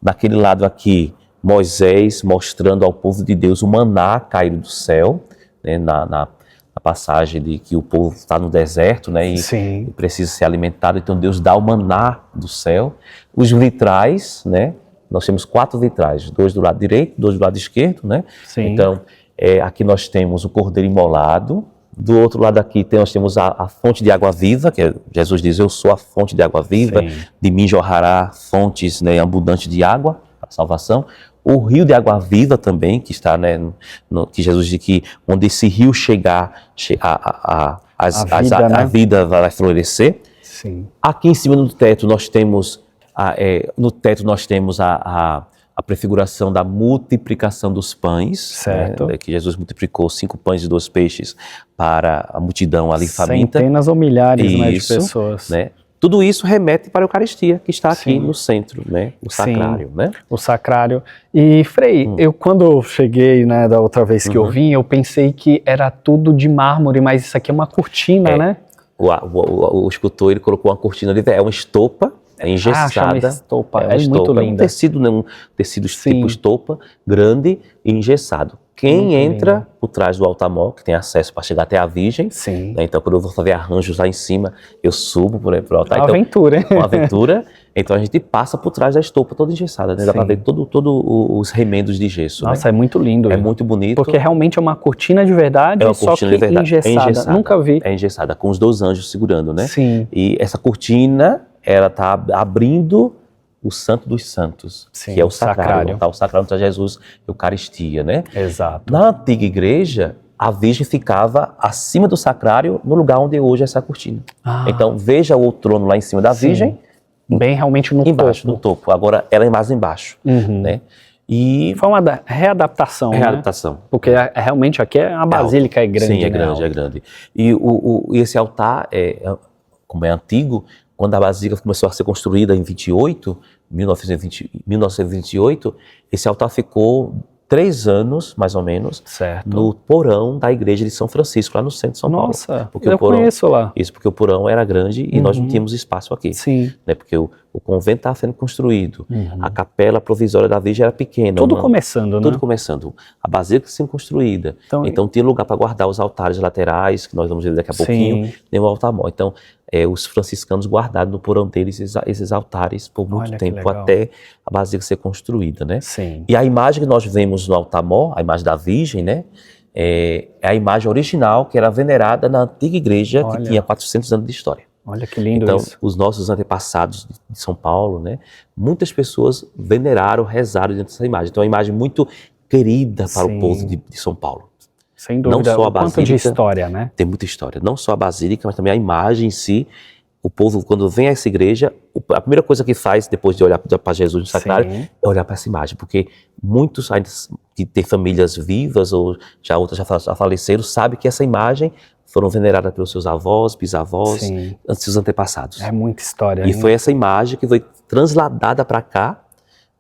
Naquele lado aqui, Moisés mostrando ao povo de Deus o maná caído do céu, né, na passagem de que o povo está no deserto, né, e precisa ser alimentado, então Deus dá o maná do céu. Os vitrais, né, nós temos 4 vitrais, 2 do lado direito, 2 do lado esquerdo, né? Então, aqui nós temos o cordeiro imolado. Do outro lado aqui nós temos a fonte de água viva, que Jesus diz, eu sou a fonte de água viva, de mim jorrará fontes, né, abundantes de água, a salvação. O rio de água viva também, que está, né, que Jesus diz que onde esse rio chegar, a vida vai florescer. Sim. Aqui em cima do teto nós temos, a prefiguração da multiplicação dos pães, certo, né, que Jesus multiplicou 5 pães e 2 peixes para a multidão ali faminta.
Centenas ou milhares, né, de pessoas.
Né? Tudo isso remete para a Eucaristia, que está aqui no centro, né? O sacrário, né? O sacrário.
E, Frei, quando eu cheguei, né, da outra vez que eu vim, eu pensei que era tudo de mármore, mas isso aqui é uma cortina, né?
O escultor, ele colocou uma cortina ali, é uma estopa, engessada.
Estopa, é muito linda.
Um tecido tipo estopa, grande e engessado. Quem entra por trás do altar-mor, que tem acesso para chegar até a Virgem, né? Então quando eu vou fazer arranjos lá em cima, eu subo por altar.
Uma aventura, hein?
Uma aventura. Então a gente passa por trás da estopa toda engessada, né? Dá para ver todos os remendos de gesso.
Nossa, né? É muito lindo.
É muito bonito.
Porque realmente é uma cortina de verdade, só que engessada. Nunca vi.
É engessada, com os 2 anjos segurando, né? Sim. E essa cortina, ela está abrindo o Santo dos Santos, que é o sacrário. O sacrário está Jesus, Eucaristia, né?
Exato.
Na antiga igreja, a Virgem ficava acima do sacrário, no lugar onde hoje é essa cortina. Então, veja o trono lá em cima da Virgem.
Bem realmente no
embaixo, no topo. Agora, ela é mais embaixo, né? E
foi uma readaptação,
readaptação.
Né? Porque realmente aqui a basílica é grande.
Sim, é grande, é grande. E esse altar, como é antigo, quando a basílica começou a ser construída em 1928, esse altar ficou 3 anos, mais ou menos, no porão da igreja de São Francisco, lá no centro de São Paulo.
Nossa, eu conheço lá.
Isso, porque o porão era grande e nós não tínhamos espaço aqui.
Sim.
Né, porque o convento estava sendo construído, a capela provisória da Virgem era pequena.
Tudo começando, né?
Tudo começando. A basílica sendo construída. Então tinha lugar para guardar os altares laterais, que nós vamos ver daqui a pouquinho, nem o altar-mor. Então, os franciscanos guardaram no porão deles esses altares por muito tempo, até a basílica ser construída, né?
Sim.
E a imagem que nós vemos no altar-mor, a imagem da Virgem, né? É a imagem original que era venerada na antiga igreja, que tinha 400 anos de história.
Olha que lindo
então,
isso.
Os nossos antepassados de São Paulo, né? Muitas pessoas veneraram, rezaram diante dessa imagem. Então, é uma imagem muito querida para o povo de São Paulo.
Sem dúvida, não só a basílica, quanto de história, né?
Tem muita história. Não só a basílica, mas também a imagem em si. O povo, quando vem a essa igreja, a primeira coisa que faz, depois de olhar para Jesus no sacrário, é olhar para essa imagem. Porque muitos que têm famílias vivas, ou já outras já faleceram, sabem que essa imagem foram veneradas pelos seus avós, bisavós, seus antepassados.
É muita história.
E foi essa imagem que foi transladada para cá,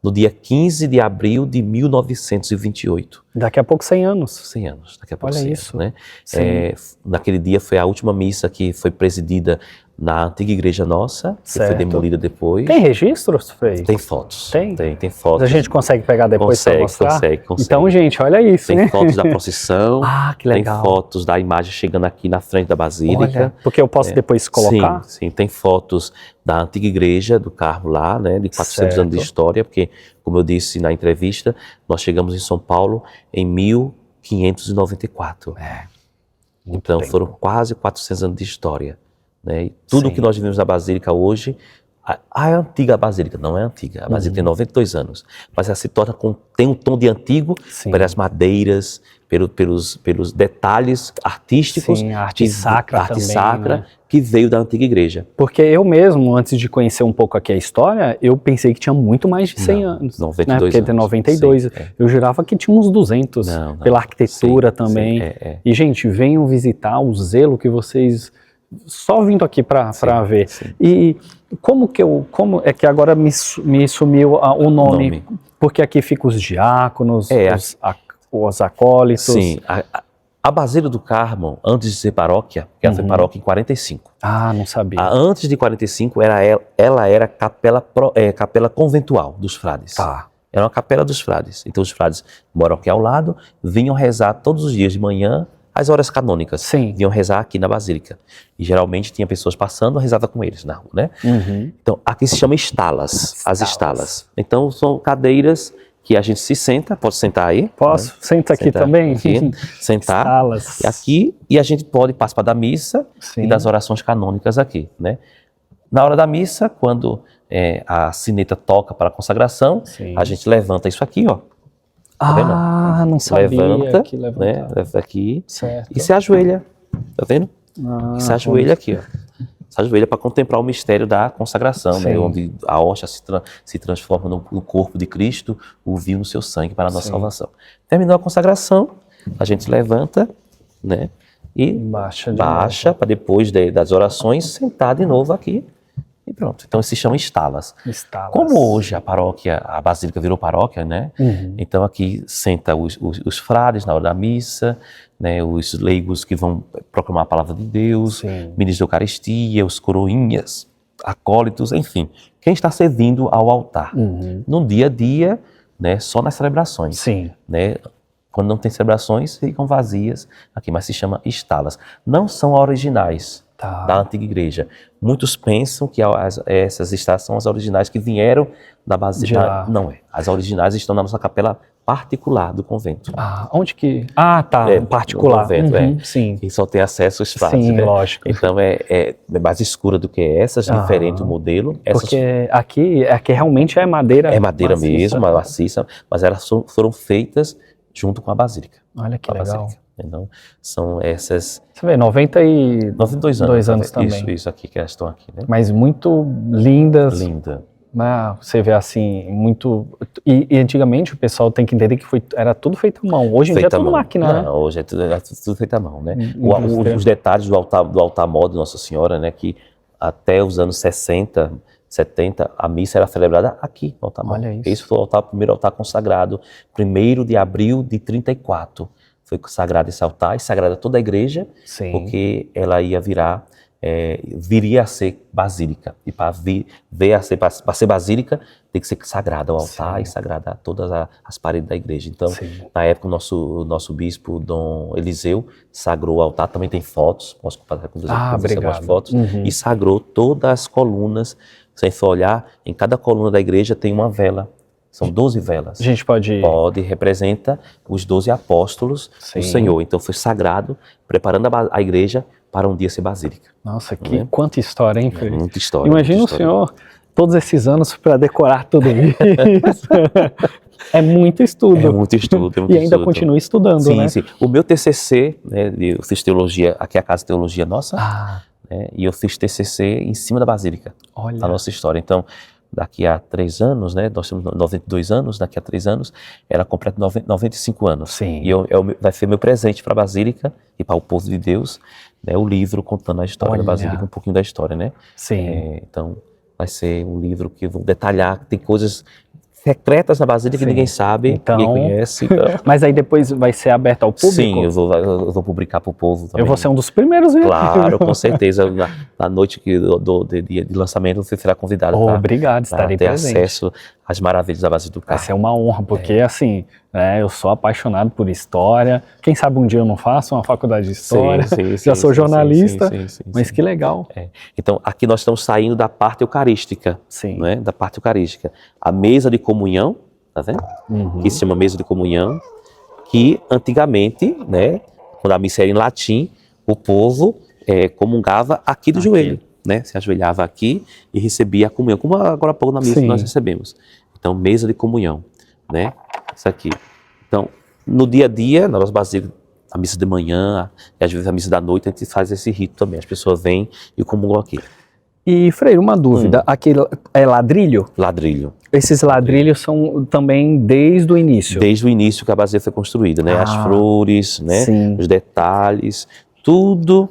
no dia 15 de abril de 1928.
Daqui a pouco 100 anos.
100 anos, daqui a pouco.
Olha
100
isso.
Anos, né? Naquele dia foi a última missa que foi presidida na antiga igreja nossa, que foi demolida depois.
Tem registros, Frei?
Tem fotos.
Tem
fotos.
Mas a gente consegue pegar depois para mostrar?
Consegue.
Então, gente, olha isso,
Tem fotos da procissão.
Que legal.
Tem fotos da imagem chegando aqui na frente da basílica.
Olha, porque eu posso depois colocar?
Sim, tem fotos da antiga igreja do Carmo lá, né, de 400 anos de história, porque, como eu disse na entrevista, nós chegamos em São Paulo em 1594. Então, foram quase 400 anos de história. Né? E tudo que nós vivemos na Basílica hoje, a antiga Basílica, não é antiga, a Basílica tem 92 anos, mas ela se torna tem um tom de antigo, pelas madeiras, pelos detalhes artísticos,
a arte sacra também, né?
Que veio da antiga igreja.
Porque eu mesmo, antes de conhecer um pouco aqui a história, eu pensei que tinha muito mais de 100 anos.
92
né? Porque
anos.
tem 92. Eu jurava que tinha uns 200, pela arquitetura também. E, gente, venham visitar o zelo que vocês... Só vindo aqui para ver. E como é que agora me sumiu o nome? Porque aqui ficam os diáconos, os acólitos.
Sim, A Basílica do Carmo, antes de ser paróquia, porque ela foi paróquia em 45.
Ah, não sabia.
Antes de 45, ela era capela conventual dos frades.
Tá.
Era uma capela dos frades. Então os frades moram aqui ao lado, vinham rezar todos os dias de manhã, às horas canônicas.
Sim.
Vinham rezar aqui na Basílica. E geralmente tinha pessoas passando, rezava com eles na rua, né? Então aqui se chama estalas, as estalas. Então são cadeiras que a gente se senta, pode sentar aí.
Posso?
Né?
Senta aqui também?
Aqui, sentar.
Estalas.
Aqui, e a gente pode participar da missa e das orações canônicas aqui, né? Na hora da missa, quando a sineta toca para a consagração, a gente levanta isso aqui, ó. Tá vendo?
Ah, não sabia
levanta,
que
né?
levantava.
Levanta aqui
Certo.
e se ajoelha, tá vendo?
Ah,
E se ajoelha aqui, ó. Se ajoelha para contemplar o mistério da consagração, né? Onde a hóstia se transforma no corpo de Cristo, o vinho no seu sangue para a nossa salvação. Terminou a consagração, a gente levanta, né? E baixa para depois das orações sentar de novo aqui e pronto. Então se chama estalas. Como hoje a Basílica virou paróquia, né? Então aqui senta os frades na hora da missa, né, os leigos que vão proclamar a palavra de Deus, ministros da Eucaristia, os coroinhas, acólitos, enfim, quem está servindo ao altar. No dia a dia, né, só nas celebrações. Né, quando não tem celebrações, ficam vazias aqui, mas se chama estalas. Não são originais da antiga igreja. Muitos pensam que essas estalas são as originais que vieram da Basílica. Não é. As originais estão na nossa capela particular do convento.
Onde que... tá, particular.
Convento,
sim.
E só tem acesso aos frades,
sim,
né?
Lógico.
Então é mais escura do que essas, diferente o modelo.
Porque aqui realmente é madeira.
É madeira mesmo, maciça, mas elas foram feitas junto com a Basílica.
Olha que legal.
Então, são essas...
Você vê, 92 anos também.
Isso aqui, que elas estão aqui, né?
Mas muito lindas.
Linda.
Você vê assim, muito... E antigamente o pessoal tem que entender que era tudo feito à mão. Hoje em dia é tudo máquina, né?
Não, hoje é tudo feito à mão, né? Os detalhes do altar mor de Nossa Senhora, né? Que até os anos 60, 70, a missa era celebrada aqui, no altar mor.
Olha isso.
Esse foi o primeiro altar consagrado, 1º de abril de 34. Foi consagrado esse altar e sagrada toda a igreja, porque ela viria a ser basílica. E para ser basílica, tem que ser sagrada ao altar e sagrada a todas as paredes da igreja. Então, na época, o nosso bispo, Dom Eliseu, sagrou o altar. Também tem fotos, posso compartilhar com vocês algumas fotos. E sagrou todas as colunas. Se você for olhar, em cada coluna da igreja tem uma vela. São 12 velas.
A gente pode...
representa os 12 apóstolos do Senhor. Então foi sagrado, preparando a igreja para um dia ser basílica.
Nossa, quanta história, hein, Frei?
Muita história.
Imagina o senhor, todos esses anos, para decorar tudo isso. É muito estudo.
É muito estudo.
E ainda continua estudando, né?
Sim. O meu TCC, né, eu fiz teologia, aqui é a Casa de Teologia nossa, né, e eu fiz TCC em cima da Basílica, a nossa história. Então, daqui a 3 anos, né? Nós temos 92 anos, daqui a 3 anos, ela completa 95 anos. E vai ser meu presente para a Basílica e para o povo de Deus, né? O livro contando a história da Basílica, um pouquinho da história, né? Então, vai ser um livro que eu vou detalhar, tem coisas secretas na Basílica que ninguém sabe, ninguém conhece. Então...
Mas aí depois vai ser aberto ao público?
Sim, eu vou publicar para o povo também.
Eu vou ser um dos primeiros, viu?
Claro, com certeza. Na noite de lançamento você será convidado
obrigado, estarei
ter
presente.
Acesso às maravilhas da Basílica do Carmo.
Vai ser uma honra, porque assim, eu sou apaixonado por história. Quem sabe um dia eu não faço uma faculdade de história, já sou jornalista, mas que legal.
Então, aqui nós estamos saindo da parte eucarística, né? Da parte eucarística. A mesa de comunhão, tá vendo? Que se chama mesa de comunhão, que antigamente, né, quando a missa era em latim, o povo comungava aqui do joelho. Né? Se ajoelhava aqui e recebia a comunhão, como agora há pouco na missa que nós recebemos. Então, mesa de comunhão, né? Isso aqui. Então, no dia a dia, na nossa basílica, a missa de manhã, e às vezes a missa da noite, a gente faz esse rito também. As pessoas vêm e comungam aqui.
E, Frei, uma dúvida, aquele é ladrilho?
Ladrilho.
Esses ladrilhos são também desde o início?
Desde o início que a basílica foi construída, né? As flores, né? Os detalhes, tudo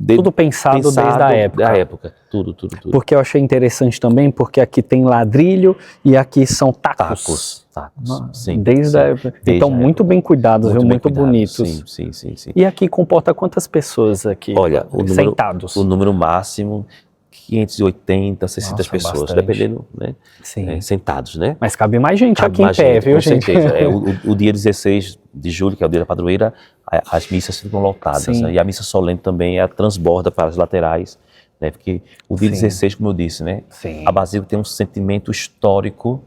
Tudo pensado desde a época.
Da época, tudo.
Porque eu achei interessante também, porque aqui tem ladrilho e aqui são tacos.
Tacos, sim.
Desde a época. Então, muito bem cuidados, muito bonitos.
Sim.
E aqui comporta quantas pessoas aqui?
Olha,
sentados?
O número máximo, 580, 600
Nossa,
pessoas,
bastante.
dependendo, né?
Sim.
Sentados, né?
Mas cabe mais gente
Cabe
aqui
mais
em pé,
gente,
viu,
com
gente?
certeza. O dia 16 de julho, que é o dia da padroeira, as missas ficam lotadas, né? E a missa solene também transborda para as laterais, né? Porque o dia 16, como eu disse, né?
Sim.
A Basílica tem um sentimento histórico,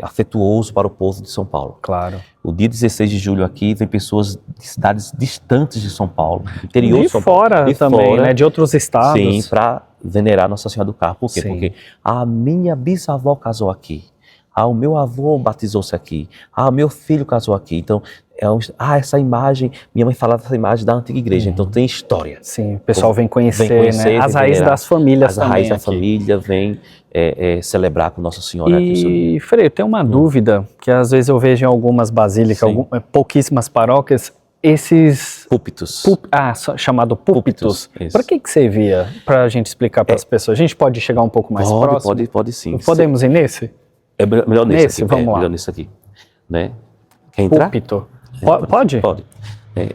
afetuoso para o povo de São Paulo.
Claro.
O dia 16 de julho aqui vem pessoas de cidades distantes de São Paulo, interior de São
fora
Paulo.
Também, né? De outros estados.
Sim, para venerar Nossa Senhora do Carmo. Por quê?
Sim.
Porque a minha bisavó casou aqui, o meu avô batizou-se aqui, o meu filho casou aqui. Então, essa imagem, minha mãe falava dessa imagem da antiga igreja, então tem história.
Sim, o pessoal vem conhecer, né? As raízes das famílias também.
As raízes da
aqui.
família vem celebrar com Nossa Senhora aqui o seu dia.
E, Frei, eu tenho uma dúvida, que às vezes eu vejo em algumas basílicas, pouquíssimas paróquias, esses...
Púlpitos.
Chamado púlpitos. Para que servia? Para a gente explicar para as pessoas. A gente pode chegar um pouco mais próximo?
Pode sim.
Podemos ir nesse?
É melhor nesse aqui.
Vamos lá.
Melhor nesse aqui. Né? Quer entrar?
Púlpito. Pode?
Pode.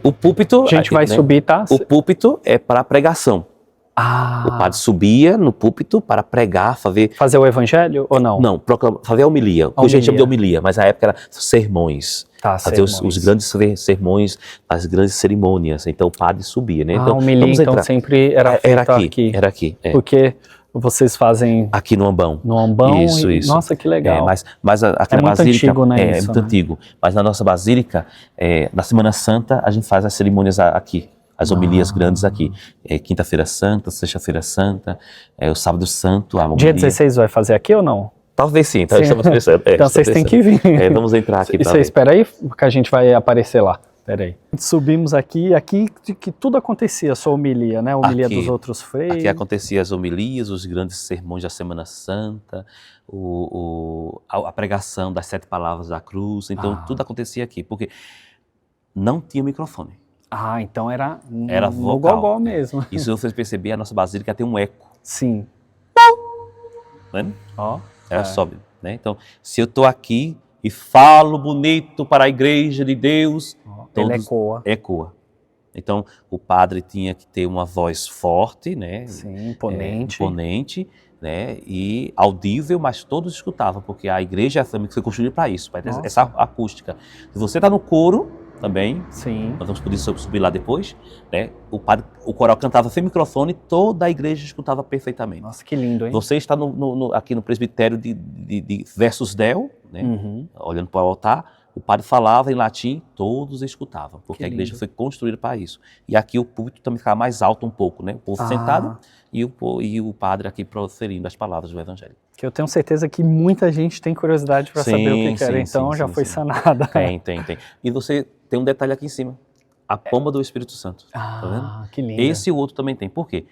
O púlpito...
A gente vai subir, tá?
O púlpito é para pregação. O padre subia no púlpito para pregar,
fazer o evangelho ou não?
Não, fazer a homilia. Hoje a gente chama de homilia, mas na época era sermões. Fazer os grandes sermões, as grandes cerimônias. Então o padre subia, né? Então,
a homilia então sempre era aqui.
Era aqui.
Porque vocês fazem...
Aqui no ambão.
No ambão?
Isso.
Nossa, que legal.
Mas aqui na
muito
Basílica...
antigo, né?
É muito antigo. Mas na nossa Basílica, na Semana Santa, a gente faz as cerimônias aqui. As homilias grandes aqui. Quinta-feira Santa, Sexta-feira Santa, o Sábado Santo, a homilia.
Dia 16 vai fazer aqui ou não?
Talvez sim, então estamos pensando.
Então vocês têm que vir.
Vamos entrar aqui.
Você espera aí, que a gente vai aparecer lá. Espera aí. Subimos aqui que tudo acontecia, a sua homilia, né? A homilia dos outros freios.
Aqui acontecia as homilias, os grandes sermões da Semana Santa, a pregação das 7 palavras da cruz. Então tudo acontecia aqui, porque não tinha microfone.
Então era
vocal,
gogó mesmo.
E se vocês perceberem, a nossa basílica tem um eco.
Sim.
Né? Ela sobe, né? Então, se eu estou aqui e falo bonito para a igreja de Deus,
ele
ecoa. Então, o padre tinha que ter uma voz forte, né?
Sim, imponente.
Né? E audível, mas todos escutavam, porque a igreja também foi construída para isso, para ter essa acústica. Se você está no coro também, nós vamos poder subir lá depois, né? O coral cantava sem microfone, toda a igreja escutava perfeitamente.
Nossa, que lindo, hein?
Você está aqui no presbitério de Versus Deo, né? Olhando para o altar, o padre falava em latim, todos escutavam, porque a igreja foi construída para isso. E aqui o púlpito também ficava mais alto um pouco, né? O povo sentado e o padre aqui proferindo as palavras do evangelho.
Que eu tenho certeza que muita gente tem curiosidade para saber o que era, então já foi sanada.
Tem. E você tem um detalhe aqui em cima, a pomba do Espírito Santo. Tá vendo?
Que lindo.
Esse e o outro também tem. Por quê?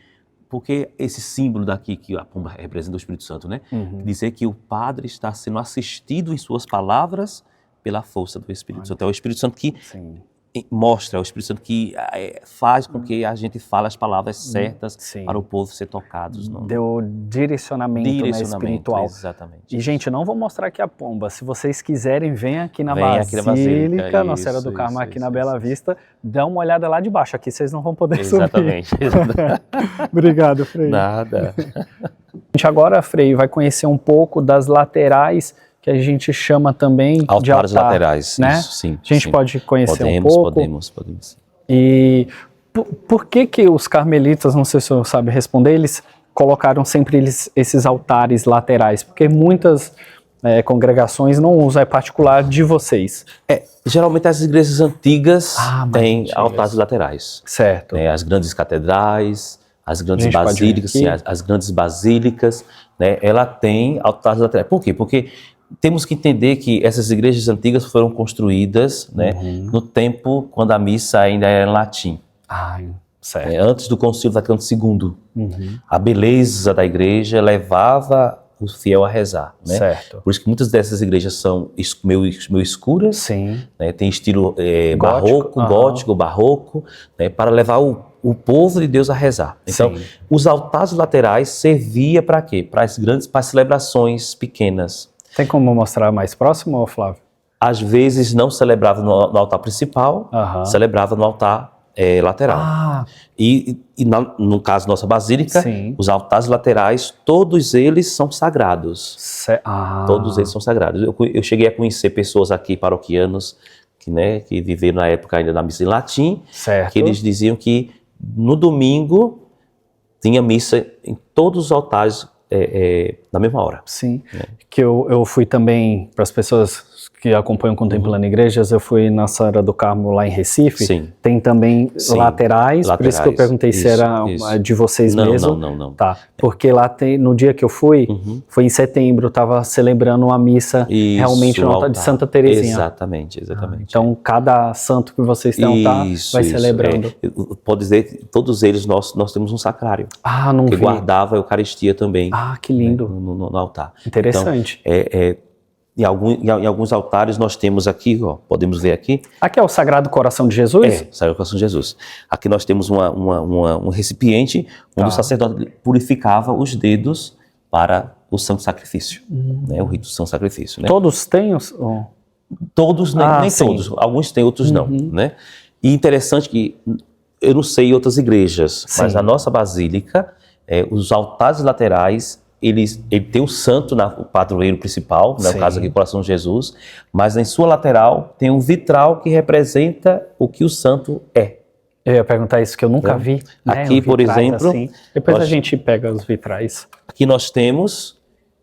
Porque esse símbolo daqui, que a pomba representa o Espírito Santo, né? Dizer que o padre está sendo assistido em suas palavras pela força do Espírito Santo. É o Espírito Santo que mostra, é o Espírito Santo que faz com que a gente fale as palavras certas para o povo ser tocados.
Deu direcionamento, né, espiritual.
Exatamente.
E, gente, não vou mostrar aqui a pomba. Se vocês quiserem, vem aqui na Basílica, Nossa Senhora do Carmo, aqui na Bela Vista. Dá uma olhada lá de baixo. Aqui vocês não vão poder subir. Obrigado, Frei.
Nada.
A gente agora, Frei, vai conhecer um pouco das laterais, que a gente chama também de altar,
laterais,
né?
Isso, sim.
A gente pode conhecer um pouco.
Podemos.
E por que os carmelitas, não sei se você sabe responder, eles colocaram sempre esses altares laterais? Porque muitas congregações não usam, é particular de vocês.
Geralmente as igrejas antigas têm altares laterais.
Certo.
As grandes catedrais, as grandes basílicas, as grandes basílicas, né? Ela tem altares laterais. Por quê? Porque temos que entender que essas igrejas antigas foram construídas, né, no tempo quando a missa ainda era em latim.
Certo.
Antes do Concílio Vaticano II. A beleza da igreja levava o fiel a rezar, né?
Certo.
Por isso que muitas dessas igrejas são meio escuras,
Sim.
né? Tem estilo
Gótico,
gótico, barroco, né? Para levar o povo de Deus a rezar. Então,
Sim.
os altares laterais servia para quê? Para as celebrações pequenas.
Tem como mostrar mais próximo, Flávio?
Às vezes não celebrava no altar principal, celebrava no altar lateral.
Ah,
E no caso da nossa basílica,
sim.
os altares laterais, todos eles são sagrados. Todos eles são sagrados. Eu cheguei a conhecer pessoas aqui, paroquianos, que viveram na época ainda na missa em latim,
Certo.
que eles diziam que no domingo tinha missa em todos os altares na mesma hora.
Sim. Que eu fui também, para as pessoas que acompanham Contemplando Igrejas, eu fui na Sara do Carmo lá em Recife.
Sim.
Tem também laterais, por isso que eu perguntei se era de vocês mesmo.
Não.
Tá, porque lá tem, no dia que eu fui, foi em setembro, estava celebrando uma missa realmente no altar de Santa Teresinha.
Exatamente.
Então, cada santo que vocês têm altar vai celebrando.
Pode dizer que todos eles, nós temos um sacrário.
Não
que
vi.
guardava a Eucaristia também.
Que lindo.
No altar.
Interessante.
Então, em alguns altares nós temos aqui, podemos ver aqui.
Aqui é o Sagrado Coração de Jesus?
Sagrado Coração de Jesus. Aqui nós temos um recipiente onde o sacerdote purificava os dedos para o santo sacrifício, né? O rito do santo sacrifício. Né?
Todos têm?
Todos, nem todos. Alguns têm, outros não. Né? E interessante que, eu não sei em outras igrejas, mas a nossa basílica, os altares laterais, ele tem o santo, o padroeiro principal, no caso aqui, Coração de Jesus, mas em sua lateral tem um vitral que representa o que o santo é.
Eu ia perguntar isso, que eu nunca vi.
Aqui, por exemplo...
Assim. Depois a gente pega os vitrais.
Aqui nós temos,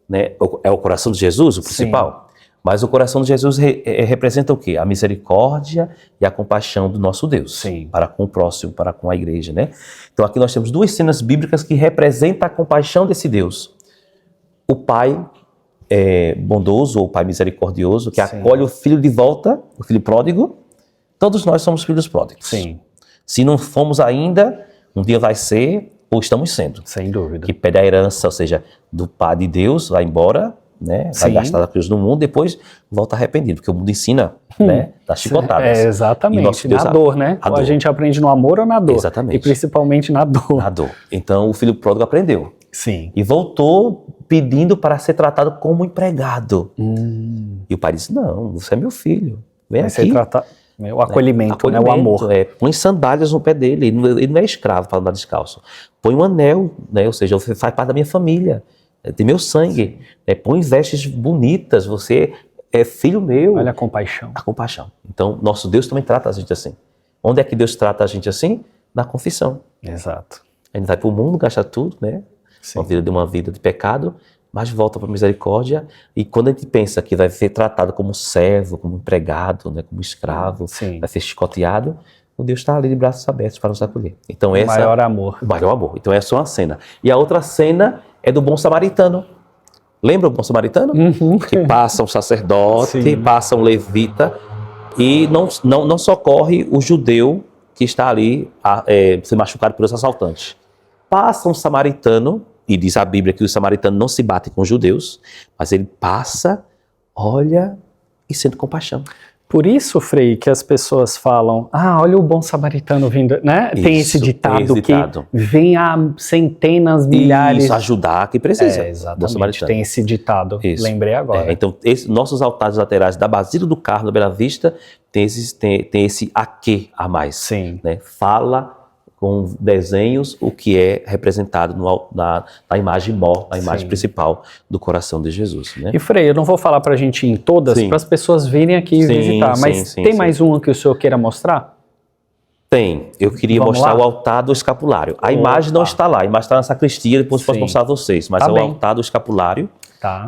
né, o Coração de Jesus, o principal, mas o Coração de Jesus representa o quê? A misericórdia e a compaixão do nosso Deus, para com o próximo, para com a igreja, né? Então aqui nós temos duas cenas bíblicas que representam a compaixão desse Deus. O pai bondoso, ou pai misericordioso, que acolhe o filho de volta, o filho pródigo. Todos nós somos filhos pródigos. Se não fomos ainda, um dia vai ser, ou estamos sendo.
Sem dúvida.
Que pede a herança, ou seja, do pai de Deus, vai embora, né? Vai gastar a cruz no mundo, depois volta arrependido, porque o mundo ensina, né? Das chicotadas.
Exatamente, na dor, né? Ou a gente aprende no amor ou na dor.
Exatamente.
E principalmente na dor.
Na dor. Então o filho pródigo aprendeu.
Sim.
E voltou pedindo para ser tratado como empregado. E o pai disse, não, você é meu filho, vem aqui.
Ser tratado, o acolhimento, né? O amor.
Põe sandálias no pé dele, ele não é escravo para andar descalço. Põe um anel, né? Ou seja, você faz parte da minha família, tem meu sangue. Põe vestes bonitas, você é filho meu.
Olha a compaixão.
A compaixão. Então, nosso Deus também trata a gente assim. Onde é que Deus trata a gente assim? Na confissão.
Exato.
A gente vai para o mundo, gasta tudo, né? Uma vida de pecado, mas volta para a misericórdia. E quando a gente pensa que vai ser tratado como servo, como empregado, né, como escravo, vai ser chicoteado, o Deus está ali de braços abertos para nos acolher. Então,
o maior amor.
O maior amor. Então essa é uma cena. E a outra cena é do bom samaritano. Lembra o bom samaritano? Que passa um sacerdote, passa um levita e não socorre o judeu que está ali ser machucado pelos assaltantes. Passa um samaritano, e diz a Bíblia que o samaritano não se bate com os judeus, mas ele passa, olha e sente compaixão.
Por isso, Frei, que as pessoas falam, olha o bom samaritano vindo, né? Tem esse ditado que vem a centenas, milhares...
Isso, ajudar quem precisa.
Exatamente, tem esse ditado, lembrei agora.
Então, nossos altares laterais da Basílica do Carmo, da Bela Vista, tem esse aquê a mais. Né? Fala com desenhos o que é representado na imagem mor, na imagem principal do coração de Jesus. Né?
E Frei, eu não vou falar para a gente ir em todas, para as pessoas virem aqui e visitar, mas tem mais uma que o senhor queira mostrar?
Tem. Eu queria mostrar o altar do escapulário. A imagem não está lá, a imagem está na sacristia, depois posso mostrar a vocês, mas é o altar do escapulário,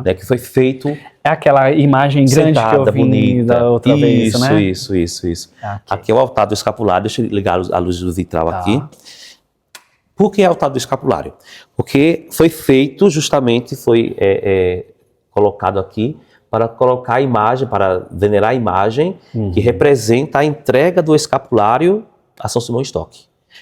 né, que foi feito...
É aquela imagem grande
sentada,
que eu vi
bonita.
da outra vez, né?
Isso. Aqui é o altar do escapulário. Deixa eu ligar a luz do vitral aqui. Por que altar do escapulário? Porque foi feito justamente, foi colocado aqui para colocar a imagem, para venerar a imagem que representa a entrega do escapulário a São Simão Stock.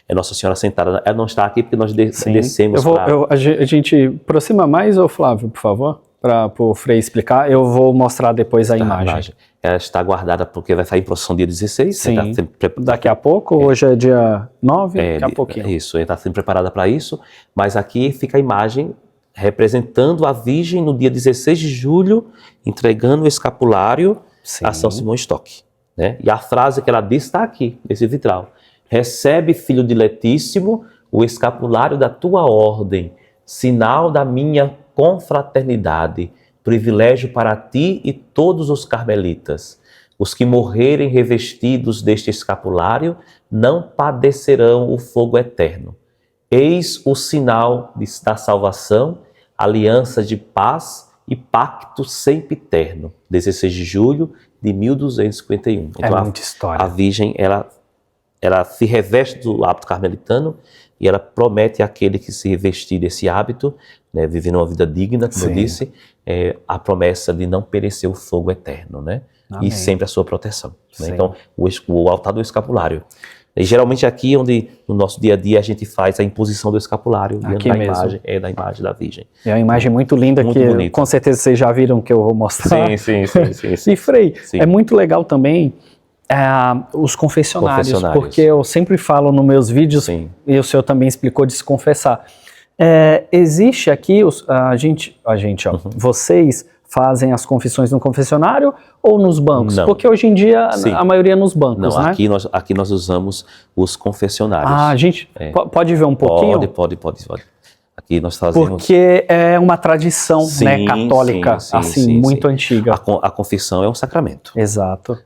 É Nossa Senhora sentada. Ela não está aqui porque nós
Sim.
descemos
A gente aproxima mais, ô Flávio, por favor, para o Frei explicar. Eu vou mostrar depois a imagem.
Ela está guardada porque vai sair em procissão dia 16.
Sim,
tá
daqui a pouco, hoje é dia 9, daqui a pouquinho.
Isso, ela está sempre preparada para isso, mas aqui fica a imagem representando a Virgem no dia 16 de julho, entregando o escapulário a São Simão Stock. Né? E a frase que ela diz está aqui, nesse vitral. Recebe, filho diletíssimo, o escapulário da tua ordem, sinal da minha confraternidade, privilégio para ti e todos os carmelitas. Os que morrerem revestidos deste escapulário não padecerão o fogo eterno. Eis o sinal da salvação, aliança de paz e pacto sempiterno. 16 de julho de 1251. Então,
muita história.
A Virgem, ela se reveste do hábito carmelitano e ela promete àquele que se revestir desse hábito, né, vivendo uma vida digna, como eu disse, a promessa de não perecer o fogo eterno, né?
Amém.
E sempre a sua proteção. Né? Então, o altar do escapulário. E geralmente aqui onde no nosso dia a dia a gente faz a imposição do escapulário
aqui
da
mesmo.
da imagem da Virgem.
É uma imagem muito linda muito que bonita. Com certeza vocês já viram que eu vou mostrar.
Sim.
E Frei, é muito legal também os confessionários, porque eu sempre falo nos meus vídeos, e o senhor também explicou de se confessar. Existe aqui, vocês fazem as confissões no confessionário ou nos bancos?
Não.
Porque hoje em dia a maioria é nos bancos,
não,
né?
Aqui nós usamos os confessionários.
A gente pode ver um pouquinho?
Pode. Aqui nós fazemos...
Porque é uma tradição, né, católica, muito antiga.
A confissão é um sacramento.
Exato.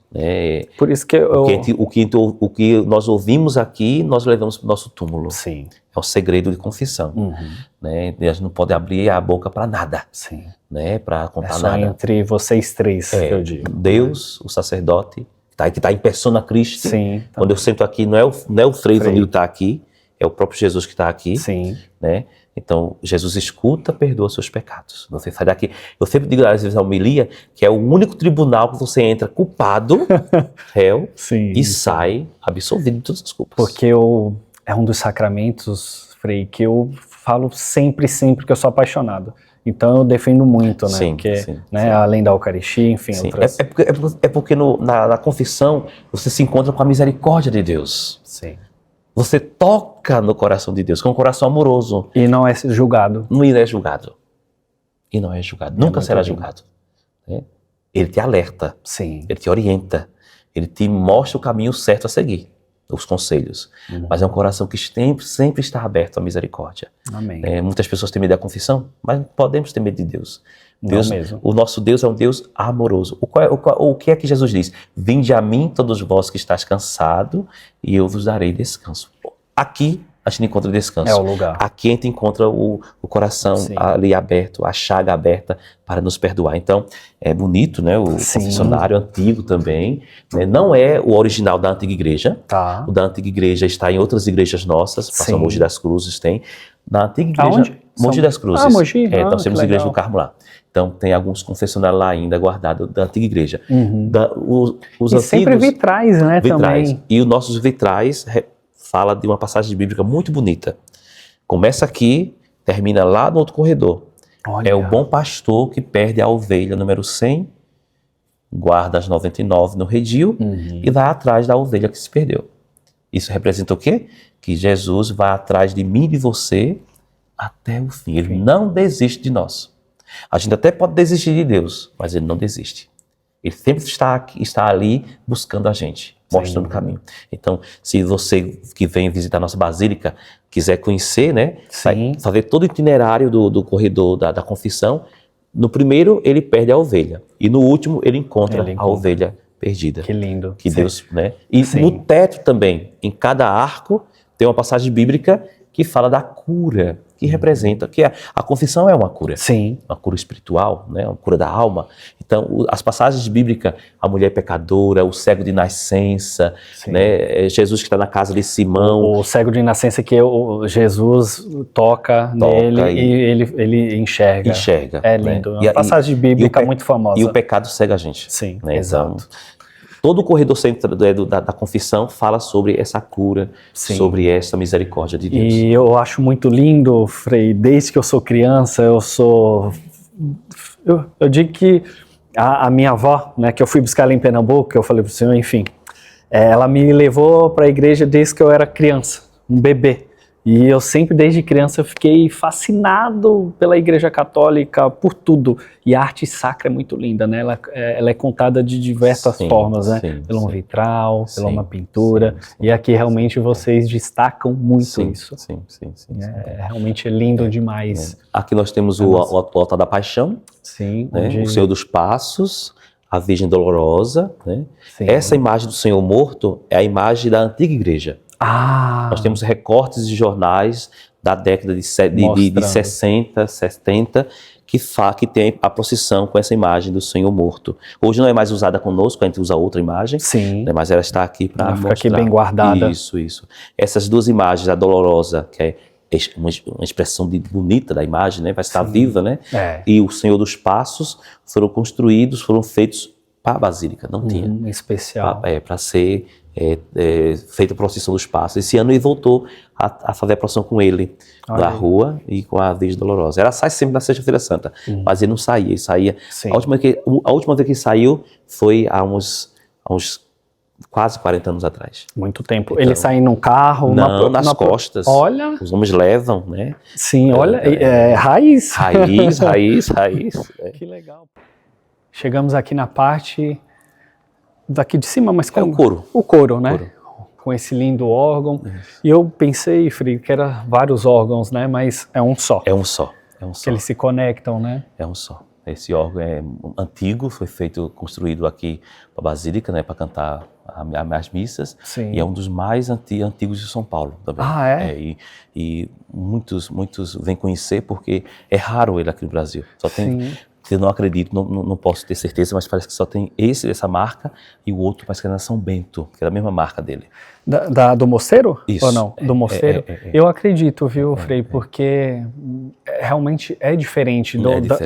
Por isso que o que nós ouvimos aqui, nós levamos para o nosso túmulo.
Sim.
É o segredo de confissão. Né? A gente não pode abrir a boca para nada.
Sim.
Né? Para contar
só
nada.
Entre vocês três, que eu digo.
Deus, o sacerdote, que está em persona Christi.
Sim.
Quando eu sento aqui, não é o Frei que está aqui, é o próprio Jesus que está aqui.
Sim.
Né? Então, Jesus escuta, perdoa seus pecados. Você sai daqui. Eu sempre digo, às vezes, na homilia, que é o único tribunal que você entra culpado, réu, e sai absolvido de todas as culpas.
Porque é um dos sacramentos, Frei, que eu falo sempre que eu sou apaixonado. Então eu defendo muito, né? Porque, além da Eucaristia, enfim, outras...
É porque na confissão você se encontra com a misericórdia de Deus.
Sim.
Você toca no coração de Deus, com um coração amoroso.
E não é julgado.
Não é julgado. E não é julgado. Nunca será julgado. Né? Ele te alerta.
Sim.
Ele te orienta. Ele te mostra o caminho certo a seguir. Os conselhos. Mas é um coração que sempre está aberto à misericórdia.
Amém.
Muitas pessoas têm medo da confissão, mas não podemos ter medo de Deus. Deus
mesmo.
O nosso Deus é um Deus amoroso. O que é que Jesus diz? Vinde a mim, todos vós que estáis cansados, e eu vos darei descanso. Aqui a gente encontra descanso.
É o lugar.
Aqui a gente encontra o coração ali aberto, a chaga aberta para nos perdoar. Então, é bonito, né? O confessionário antigo também. Né? Não é o original da antiga igreja.
Tá.
O da antiga igreja está em outras igrejas nossas. Passam Mogi das Cruzes, tem. Na antiga igreja...
Aonde?
Mogi das Cruzes.
Mogi.
Nós temos a igreja do Carmo lá. Então, tem alguns confessionários lá ainda guardados da antiga igreja. Os antigos,
sempre vitrais, né? Também.
E os nossos vitrais fala de uma passagem bíblica muito bonita. Começa aqui, termina lá no outro corredor.
Olha.
É o bom pastor que perde a ovelha número 100, guarda as 99 no redil e vai atrás da ovelha que se perdeu. Isso representa o quê? Que Jesus vai atrás de mim e de você até o fim. Ele não desiste de nós. A gente até pode desistir de Deus, mas ele não desiste. Ele sempre está ali buscando a gente, mostrando o caminho. Então, se você que vem visitar a nossa Basílica quiser conhecer, né, fazer todo o itinerário do corredor da confissão, no primeiro ele perde a ovelha e no último ele encontra a ovelha perdida.
Que lindo.
Que Deus, né? E no teto também, em cada arco, tem uma passagem bíblica que fala da cura, que representa, que a confissão é uma cura.
Sim.
Uma cura espiritual, né? Uma cura da alma. Então, as passagens bíblicas, a mulher pecadora, o cego de nascença, né? Jesus que está na casa de Simão.
O cego de nascença que Jesus toca nele e ele enxerga. É lindo.
Né?
Uma passagem bíblica muito famosa.
E o pecado cega a gente.
Sim,
né?
exato.
todo o corredor centro da confissão fala sobre essa cura,
Sim.
sobre essa misericórdia de Deus.
E eu acho muito lindo, Frei, desde que eu sou criança, eu digo que a minha avó, né, que eu fui buscar ela em Pernambuco, que eu falei pro senhor, enfim, ela me levou para a igreja desde que eu era criança, um bebê. E eu sempre, desde criança, eu fiquei fascinado pela Igreja Católica, por tudo. E a arte sacra é muito linda, né? Ela é contada de diversas formas, né? Pelo um vitral, pela uma pintura. Sim. E aqui realmente vocês destacam muito isso.
Sim.
Realmente é lindo demais.
Aqui nós temos o altar da Paixão,
sim,
né? O Senhor dos Passos, a Virgem Dolorosa, né? Essa imagem do Senhor morto é a imagem da antiga igreja. Nós temos recortes de jornais da década de 60, 70, que tem a procissão com essa imagem do Senhor morto. Hoje não é mais usada conosco, a gente usa outra imagem, né, mas ela está aqui para mostrar.
Fica aqui bem guardada.
Isso. Essas duas imagens, a Dolorosa, que é uma expressão bonita da imagem, né, vai estar viva, né? E o Senhor dos Passos foram feitos para a Basílica, não tinha.
Especial.
Para ser feita a procissão dos passos. Esse ano ele voltou a fazer a procissão com ele da rua e com a Virgem Dolorosa. Ela sai sempre na Sexta-feira Santa, mas ele não saía. Ele saía. A última vez que ele saiu foi há uns quase 40 anos atrás.
Muito tempo. Então, ele sai num carro?
Não, nas costas.
Olha.
Os homens levam, né?
Sim, olha. Raiz.
Raiz.
Que legal. Chegamos aqui na parte daqui de cima, mas com
o coro.
O coro, né? Com esse lindo órgão. E eu pensei, Frei, que era vários órgãos, né? Mas é um só.
É um só.
Que eles se conectam, né?
É um só. Esse órgão é antigo, foi construído aqui para a Basílica, né? Para cantar as missas.
Sim.
E é um dos mais antigos de São Paulo também. E muitos vêm conhecer porque é raro ele aqui no Brasil. Só tem... Eu não acredito, não posso ter certeza, mas parece que só tem essa marca e o outro parece que é na São Bento, que é da mesma marca dele.
Do Mosteiro?
Isso.
Ou não? Do Mosteiro? Eu acredito, viu, Frei, porque realmente é diferente,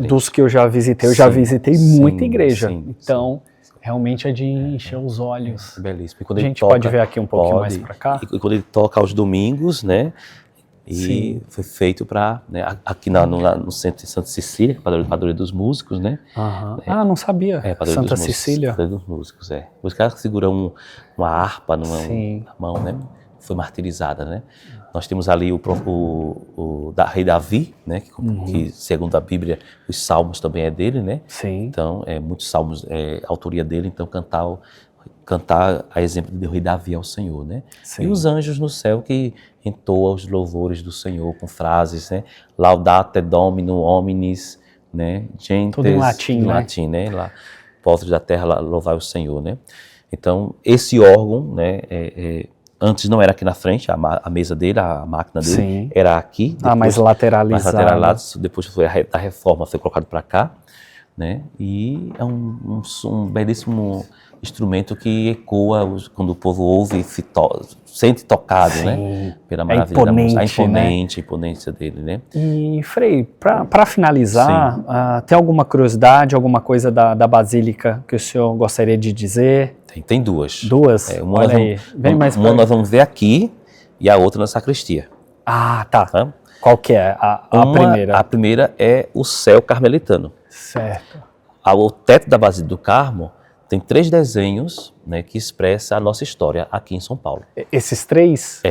dos que eu já visitei. Eu já visitei muita igreja, então realmente é de encher os olhos.
Belíssimo.
A gente pode ver aqui um pouquinho mais para cá?
E quando ele toca aos domingos, né? E foi feito para, né, aqui no centro de Santa Cecília, padroeira dos músicos, né?
Não sabia. Santa Cecília.
Padroeira dos músicos, Os caras que seguram uma harpa na mão, né? Foi martirizada, né? Nós temos ali o rei Davi, né? Que segundo a Bíblia, os salmos também é dele, né?
Sim.
Então, muitos salmos é autoria dele, então cantar a exemplo do rei Davi ao Senhor, né? Sim. E os anjos no céu que entoam os louvores do Senhor com frases, né? Laudate Domino Hominis, né? Gentes,
tudo em latim,
né? Lá, povos da terra, louvai o Senhor, né? Então, esse órgão, né? Antes não era aqui na frente, a mesa dele, a máquina dele, era aqui.
Depois, mais lateralizado.
Depois da reforma foi colocado para cá, né? E é um belíssimo instrumento que ecoa quando o povo ouve e sente tocado, né? Pela maravilha da música. A imponência dele, né?
E, Frei, para finalizar, tem alguma curiosidade, alguma coisa da Basílica que o senhor gostaria de dizer?
Tem duas.
Duas?
Olha aí. Uma nós vamos ver aqui e a outra na sacristia.
Tá. Qual que é a primeira?
A primeira é o céu carmelitano.
Certo.
O teto da Basílica do Carmo tem 3 desenhos, né, que expressam a nossa história aqui em São Paulo.
Esses 3?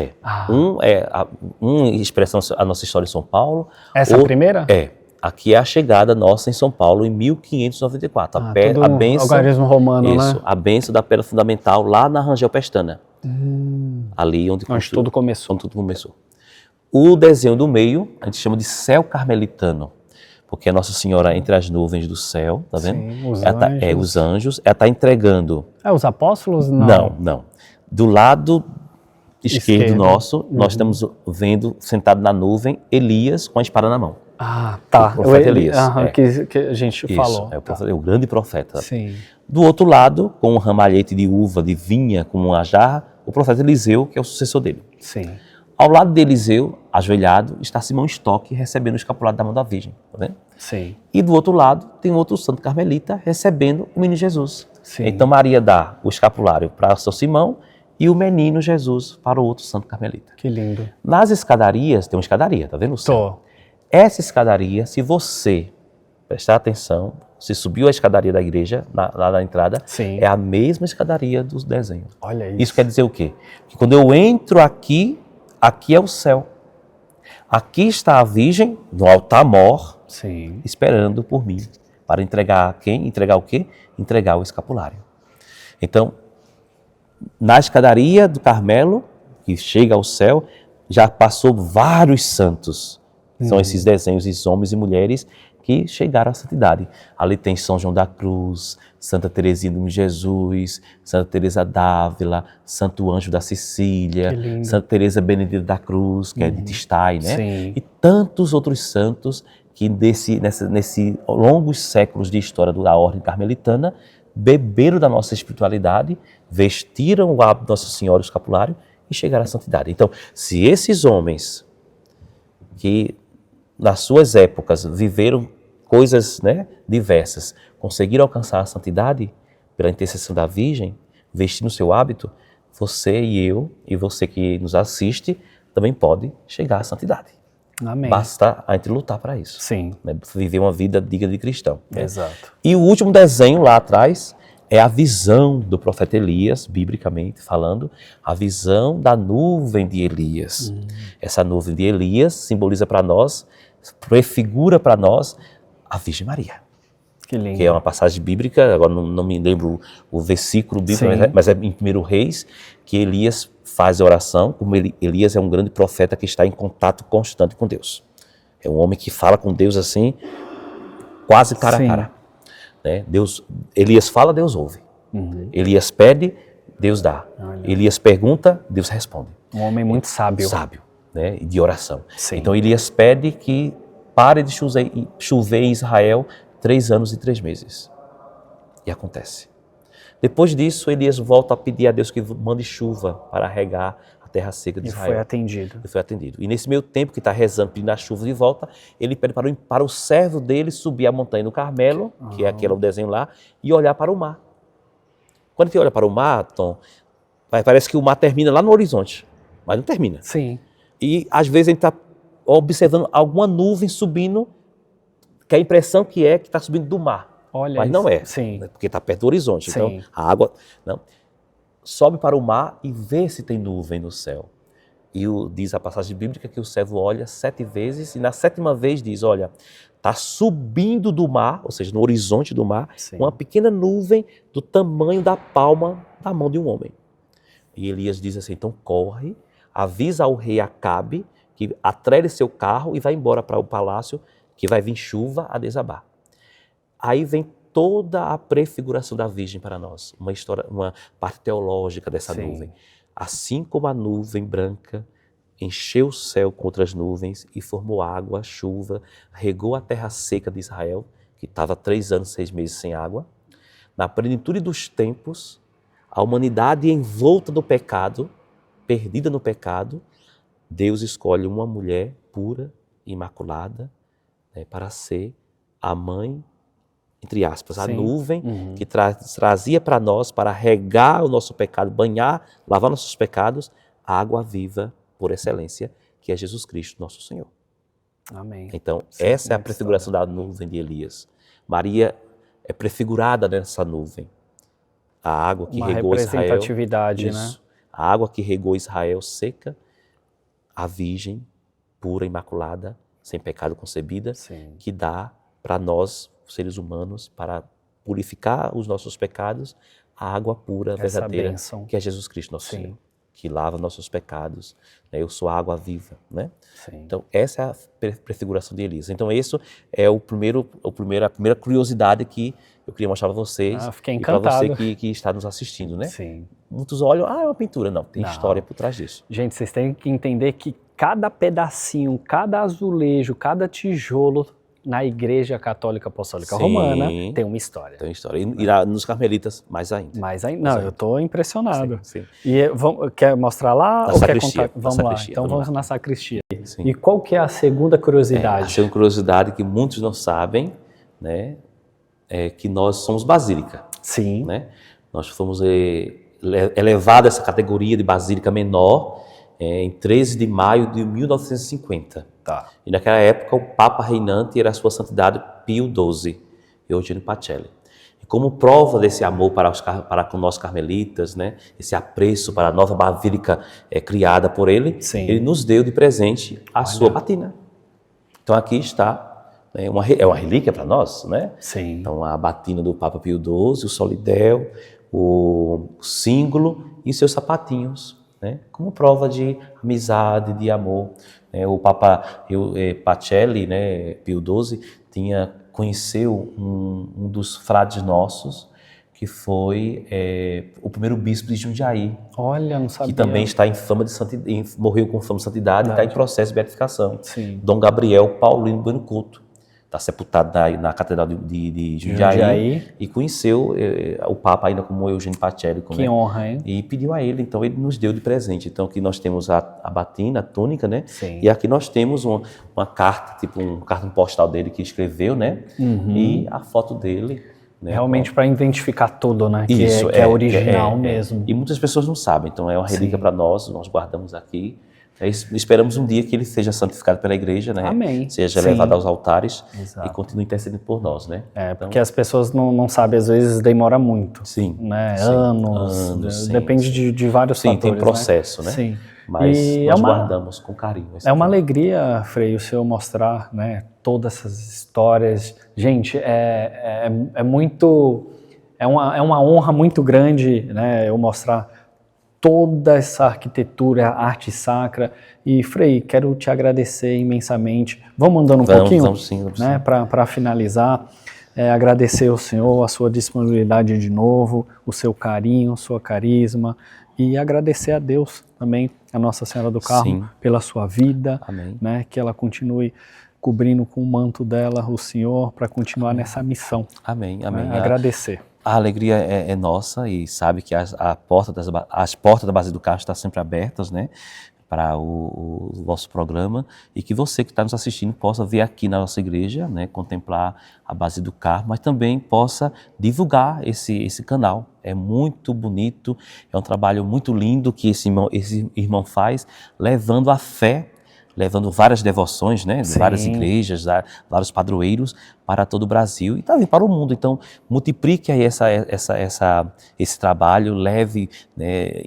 Um expressa a nossa história em São Paulo.
Essa é a primeira?
Aqui é a chegada nossa em São Paulo em 1594. A bênção,
algarismo romano, né?
A bênção da pedra fundamental lá na Rangel Pestana. Ali onde
tudo começou.
O desenho do meio, a gente chama de céu carmelitano. Porque a Nossa Senhora entre as nuvens do céu, tá vendo?
Sim,
os anjos. Ela está entregando...
os apóstolos?
Não. Do lado esquerdo nosso, nós estamos vendo, sentado na nuvem, Elias com a espada na mão.
Tá.
O profeta Elias.
Que a gente falou.
É o grande profeta.
Sim.
Do outro lado, com um ramalhete de uva, de vinha, com uma jarra, o profeta Eliseu, que é o sucessor dele.
Sim.
Ao lado de Eliseu, ajoelhado, está Simão Stock recebendo o escapulário da mão da Virgem, tá vendo?
Sim.
E do outro lado, tem outro santo carmelita recebendo o menino Jesus.
Sim.
Então Maria dá o escapulário para São Simão e o menino Jesus para o outro santo carmelita.
Que lindo.
Nas escadarias, tem uma escadaria, tá vendo o céu?
Tô.
Essa escadaria, se você prestar atenção, se subiu a escadaria da igreja, lá na entrada,
Sim.
é a mesma escadaria dos desenhos.
Olha isso.
Isso quer dizer o quê? Que quando eu entro aqui, aqui é o céu. Aqui está a Virgem, no altar-mor,
Sim.
esperando por mim. Para entregar a quem? Entregar o quê? Entregar o escapulário. Então, na escadaria do Carmelo, que chega ao céu, já passou vários santos. São esses desenhos, esses homens e mulheres que chegaram à santidade. Ali tem São João da Cruz, Santa Teresinha do Jesus, Santa Teresa d'Ávila, Santo Anjo da Sicília, Santa Teresa Benedita da Cruz, que é de Tistai, né?
Sim.
E tantos outros santos que nesse longos séculos de história da Ordem Carmelitana beberam da nossa espiritualidade, vestiram o hábito de Nossa Senhora, o escapulário, e chegaram à santidade. Então, se esses homens que nas suas épocas viveram coisas, né, diversas, conseguiram alcançar a santidade pela intercessão da Virgem, vestindo o seu hábito, você e eu, e você que nos assiste, também pode chegar à santidade.
Amém.
Basta a gente lutar para isso.
Sim.
Né? Viver uma vida digna de cristão. Né?
Exato.
E o último desenho lá atrás é a visão do profeta Elias, biblicamente falando, a visão da nuvem de Elias. Essa nuvem de Elias simboliza para nós, prefigura para nós a Virgem Maria.
Que lindo.
Que é uma passagem bíblica, agora não me lembro o versículo bíblico, mas é em 1 Reis, que Elias faz a oração, como Elias é um grande profeta que está em contato constante com Deus. É um homem que fala com Deus assim, quase cara a cara. Né? Elias fala, Deus ouve. Elias pede, Deus dá. Elias pergunta, Deus responde.
Um homem muito sábio.
Sábio, né? De oração.
Sim.
Então Elias pede que pare de chover em Israel 3 anos e 3 meses. E acontece. Depois disso, Elias volta a pedir a Deus que mande chuva para regar a terra seca de Israel.
E foi atendido.
E foi atendido. E nesse meio tempo que está rezando, pedindo a chuva de volta, ele pede para o servo dele subir a montanha do Carmelo, que é aquele desenho lá, e olhar para o mar. Quando ele olha para o mar, Tom, parece que o mar termina lá no horizonte, mas não termina.
Sim.
E às vezes a gente está observando alguma nuvem subindo, que a impressão que está subindo do mar.
Olha
mas
isso.
não é,
Sim.
porque está perto do horizonte.
Sim.
Então a água sobe para o mar e vê se tem nuvem no céu. E diz a passagem bíblica que o servo olha 7 vezes e na 7ª vez diz, olha, está subindo do mar, ou seja, no horizonte do mar, uma pequena nuvem do tamanho da palma da mão de um homem. E Elias diz assim, então corre, avisa ao rei Acabe que atrele seu carro e vai embora para o palácio, que vai vir chuva a desabar. Aí vem toda a prefiguração da Virgem para nós, uma história, uma parte teológica dessa nuvem. Assim como a nuvem branca encheu o céu com outras nuvens e formou água, chuva, regou a terra seca de Israel, que estava 3 anos, 6 meses sem água, na plenitude dos tempos, a humanidade envolta no pecado, perdida no pecado, Deus escolhe uma mulher pura, imaculada, né, para ser a mãe, entre aspas, a nuvem que trazia para nós, para regar o nosso pecado, banhar, lavar nossos pecados, a água viva por excelência, que é Jesus Cristo, nosso Senhor.
Amém.
Então, essa é a prefiguração da nuvem de Elias. Maria é prefigurada nessa nuvem. A água que regou Israel.
Uma representatividade, né?
A água que regou Israel seca, a Virgem pura, imaculada, sem pecado concebida, que dá para nós, seres humanos, para purificar os nossos pecados, a água pura, verdadeira, que é Jesus Cristo, nosso Senhor, que lava nossos pecados. Né? Eu sou a água viva. Né? Então, essa é a prefiguração de Elias. Então, isso é a primeira curiosidade que eu queria mostrar para vocês e para você que está nos assistindo. Né?
Sim.
Muitos olham, é uma pintura. Não, tem história por trás disso.
Gente, vocês têm que entender que cada pedacinho, cada azulejo, cada tijolo na Igreja Católica Apostólica Romana tem uma história.
Tem uma história. E nos Carmelitas, mais ainda.
Não, eu estou impressionado. E quer mostrar lá ou quer contar? Vamos lá. Então vamos na sacristia. E qual que é a segunda curiosidade?
A segunda curiosidade que muitos não sabem, né, que nós somos basílica,
Sim.
né? Nós fomos elevados a essa categoria de basílica menor em 13 de maio de 1950.
Tá.
E naquela época o Papa reinante era a sua santidade Pio XII, Eugênio Pacelli. E como prova desse amor para com nós carmelitas, né, esse apreço para a nova basílica criada por ele,
Sim.
ele nos deu de presente a sua batina. Então aqui está, é uma relíquia para nós, né?
Sim.
Então a batina do Papa Pio XII, o solidéu, o símbolo e seus sapatinhos, né? Como prova de amizade, de amor. O Papa Pacelli, né, Pio XII, conheceu um dos frades nossos, que foi o primeiro bispo de Jundiaí.
Olha, não sabia.
Que também está em fama de santidade, morreu com fama de santidade e está em processo de beatificação.
Sim.
Dom Gabriel Paulino Bueno Couto. Está sepultado na Catedral de Jundiaí e conheceu o Papa ainda como Eugênio Pacelli.
Que honra, hein?
E pediu a ele, então ele nos deu de presente. Então aqui nós temos a batina, a túnica, né?
Sim.
E aqui nós temos uma carta, tipo um cartão postal dele que escreveu, né?
Uhum.
E a foto dele. Né?
Realmente para identificar tudo, né?
Isso,
que é original mesmo.
E muitas pessoas não sabem, então é uma relíquia para nós guardamos aqui. Esperamos um dia que ele seja santificado pela igreja, né?
Amém.
Seja levado aos altares.
Exato.
E continue intercedendo por nós, né?
Porque as pessoas não sabem, às vezes demora muito.
Sim.
Né?
Sim.
Anos depende de vários fatores.
Sim, tem processo, né?
Sim.
Mas nós guardamos com carinho.
É uma alegria, Frei, o senhor mostrar, né, todas essas histórias. Gente, é muito... É uma honra muito grande, né, eu mostrar toda essa arquitetura, arte sacra. E, Frei, quero te agradecer imensamente. Vamos andando um pouquinho?
Vamos sim.
Né, para finalizar. Agradecer ao senhor, a sua disponibilidade de novo, o seu carinho, sua carisma. E agradecer a Deus também, a Nossa Senhora do Carmo, pela sua vida.
Amém.
Né, que ela continue cobrindo com o manto dela o Senhor para continuar nessa missão.
Amém, amém.
Né, agradecer.
A alegria é nossa e sabe que as portas da Basílica do Carmo estão sempre abertas, né, para o vosso programa e que você que está nos assistindo possa vir aqui na nossa igreja, né, contemplar a Basílica do Carmo, mas também possa divulgar esse canal. É muito bonito, é um trabalho muito lindo que esse irmão faz, levando a fé, levando várias devoções, né, de várias igrejas, vários padroeiros para todo o Brasil e também para o mundo. Então, multiplique aí esse trabalho, leve, né,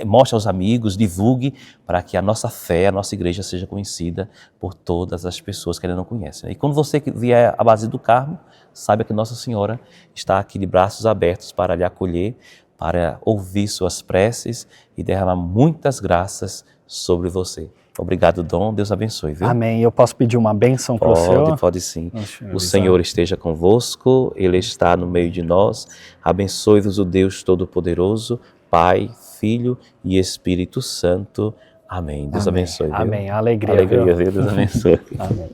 mostre aos amigos, divulgue para que a nossa fé, a nossa igreja seja conhecida por todas as pessoas que ainda não conhecem. E quando você vier à Basílica do Carmo, saiba que Nossa Senhora está aqui de braços abertos para lhe acolher, para ouvir suas preces e derramar muitas graças sobre você. Obrigado, Dom. Deus abençoe, viu?
Amém. Eu posso pedir uma bênção para o senhor?
Pode sim. O Senhor esteja convosco, Ele está no meio de nós. Abençoe-vos o Deus Todo-Poderoso, Pai, Filho e Espírito Santo. Amém. Deus abençoe. Viu?
Amém. Alegria,
viu? Deus abençoe.
Amém.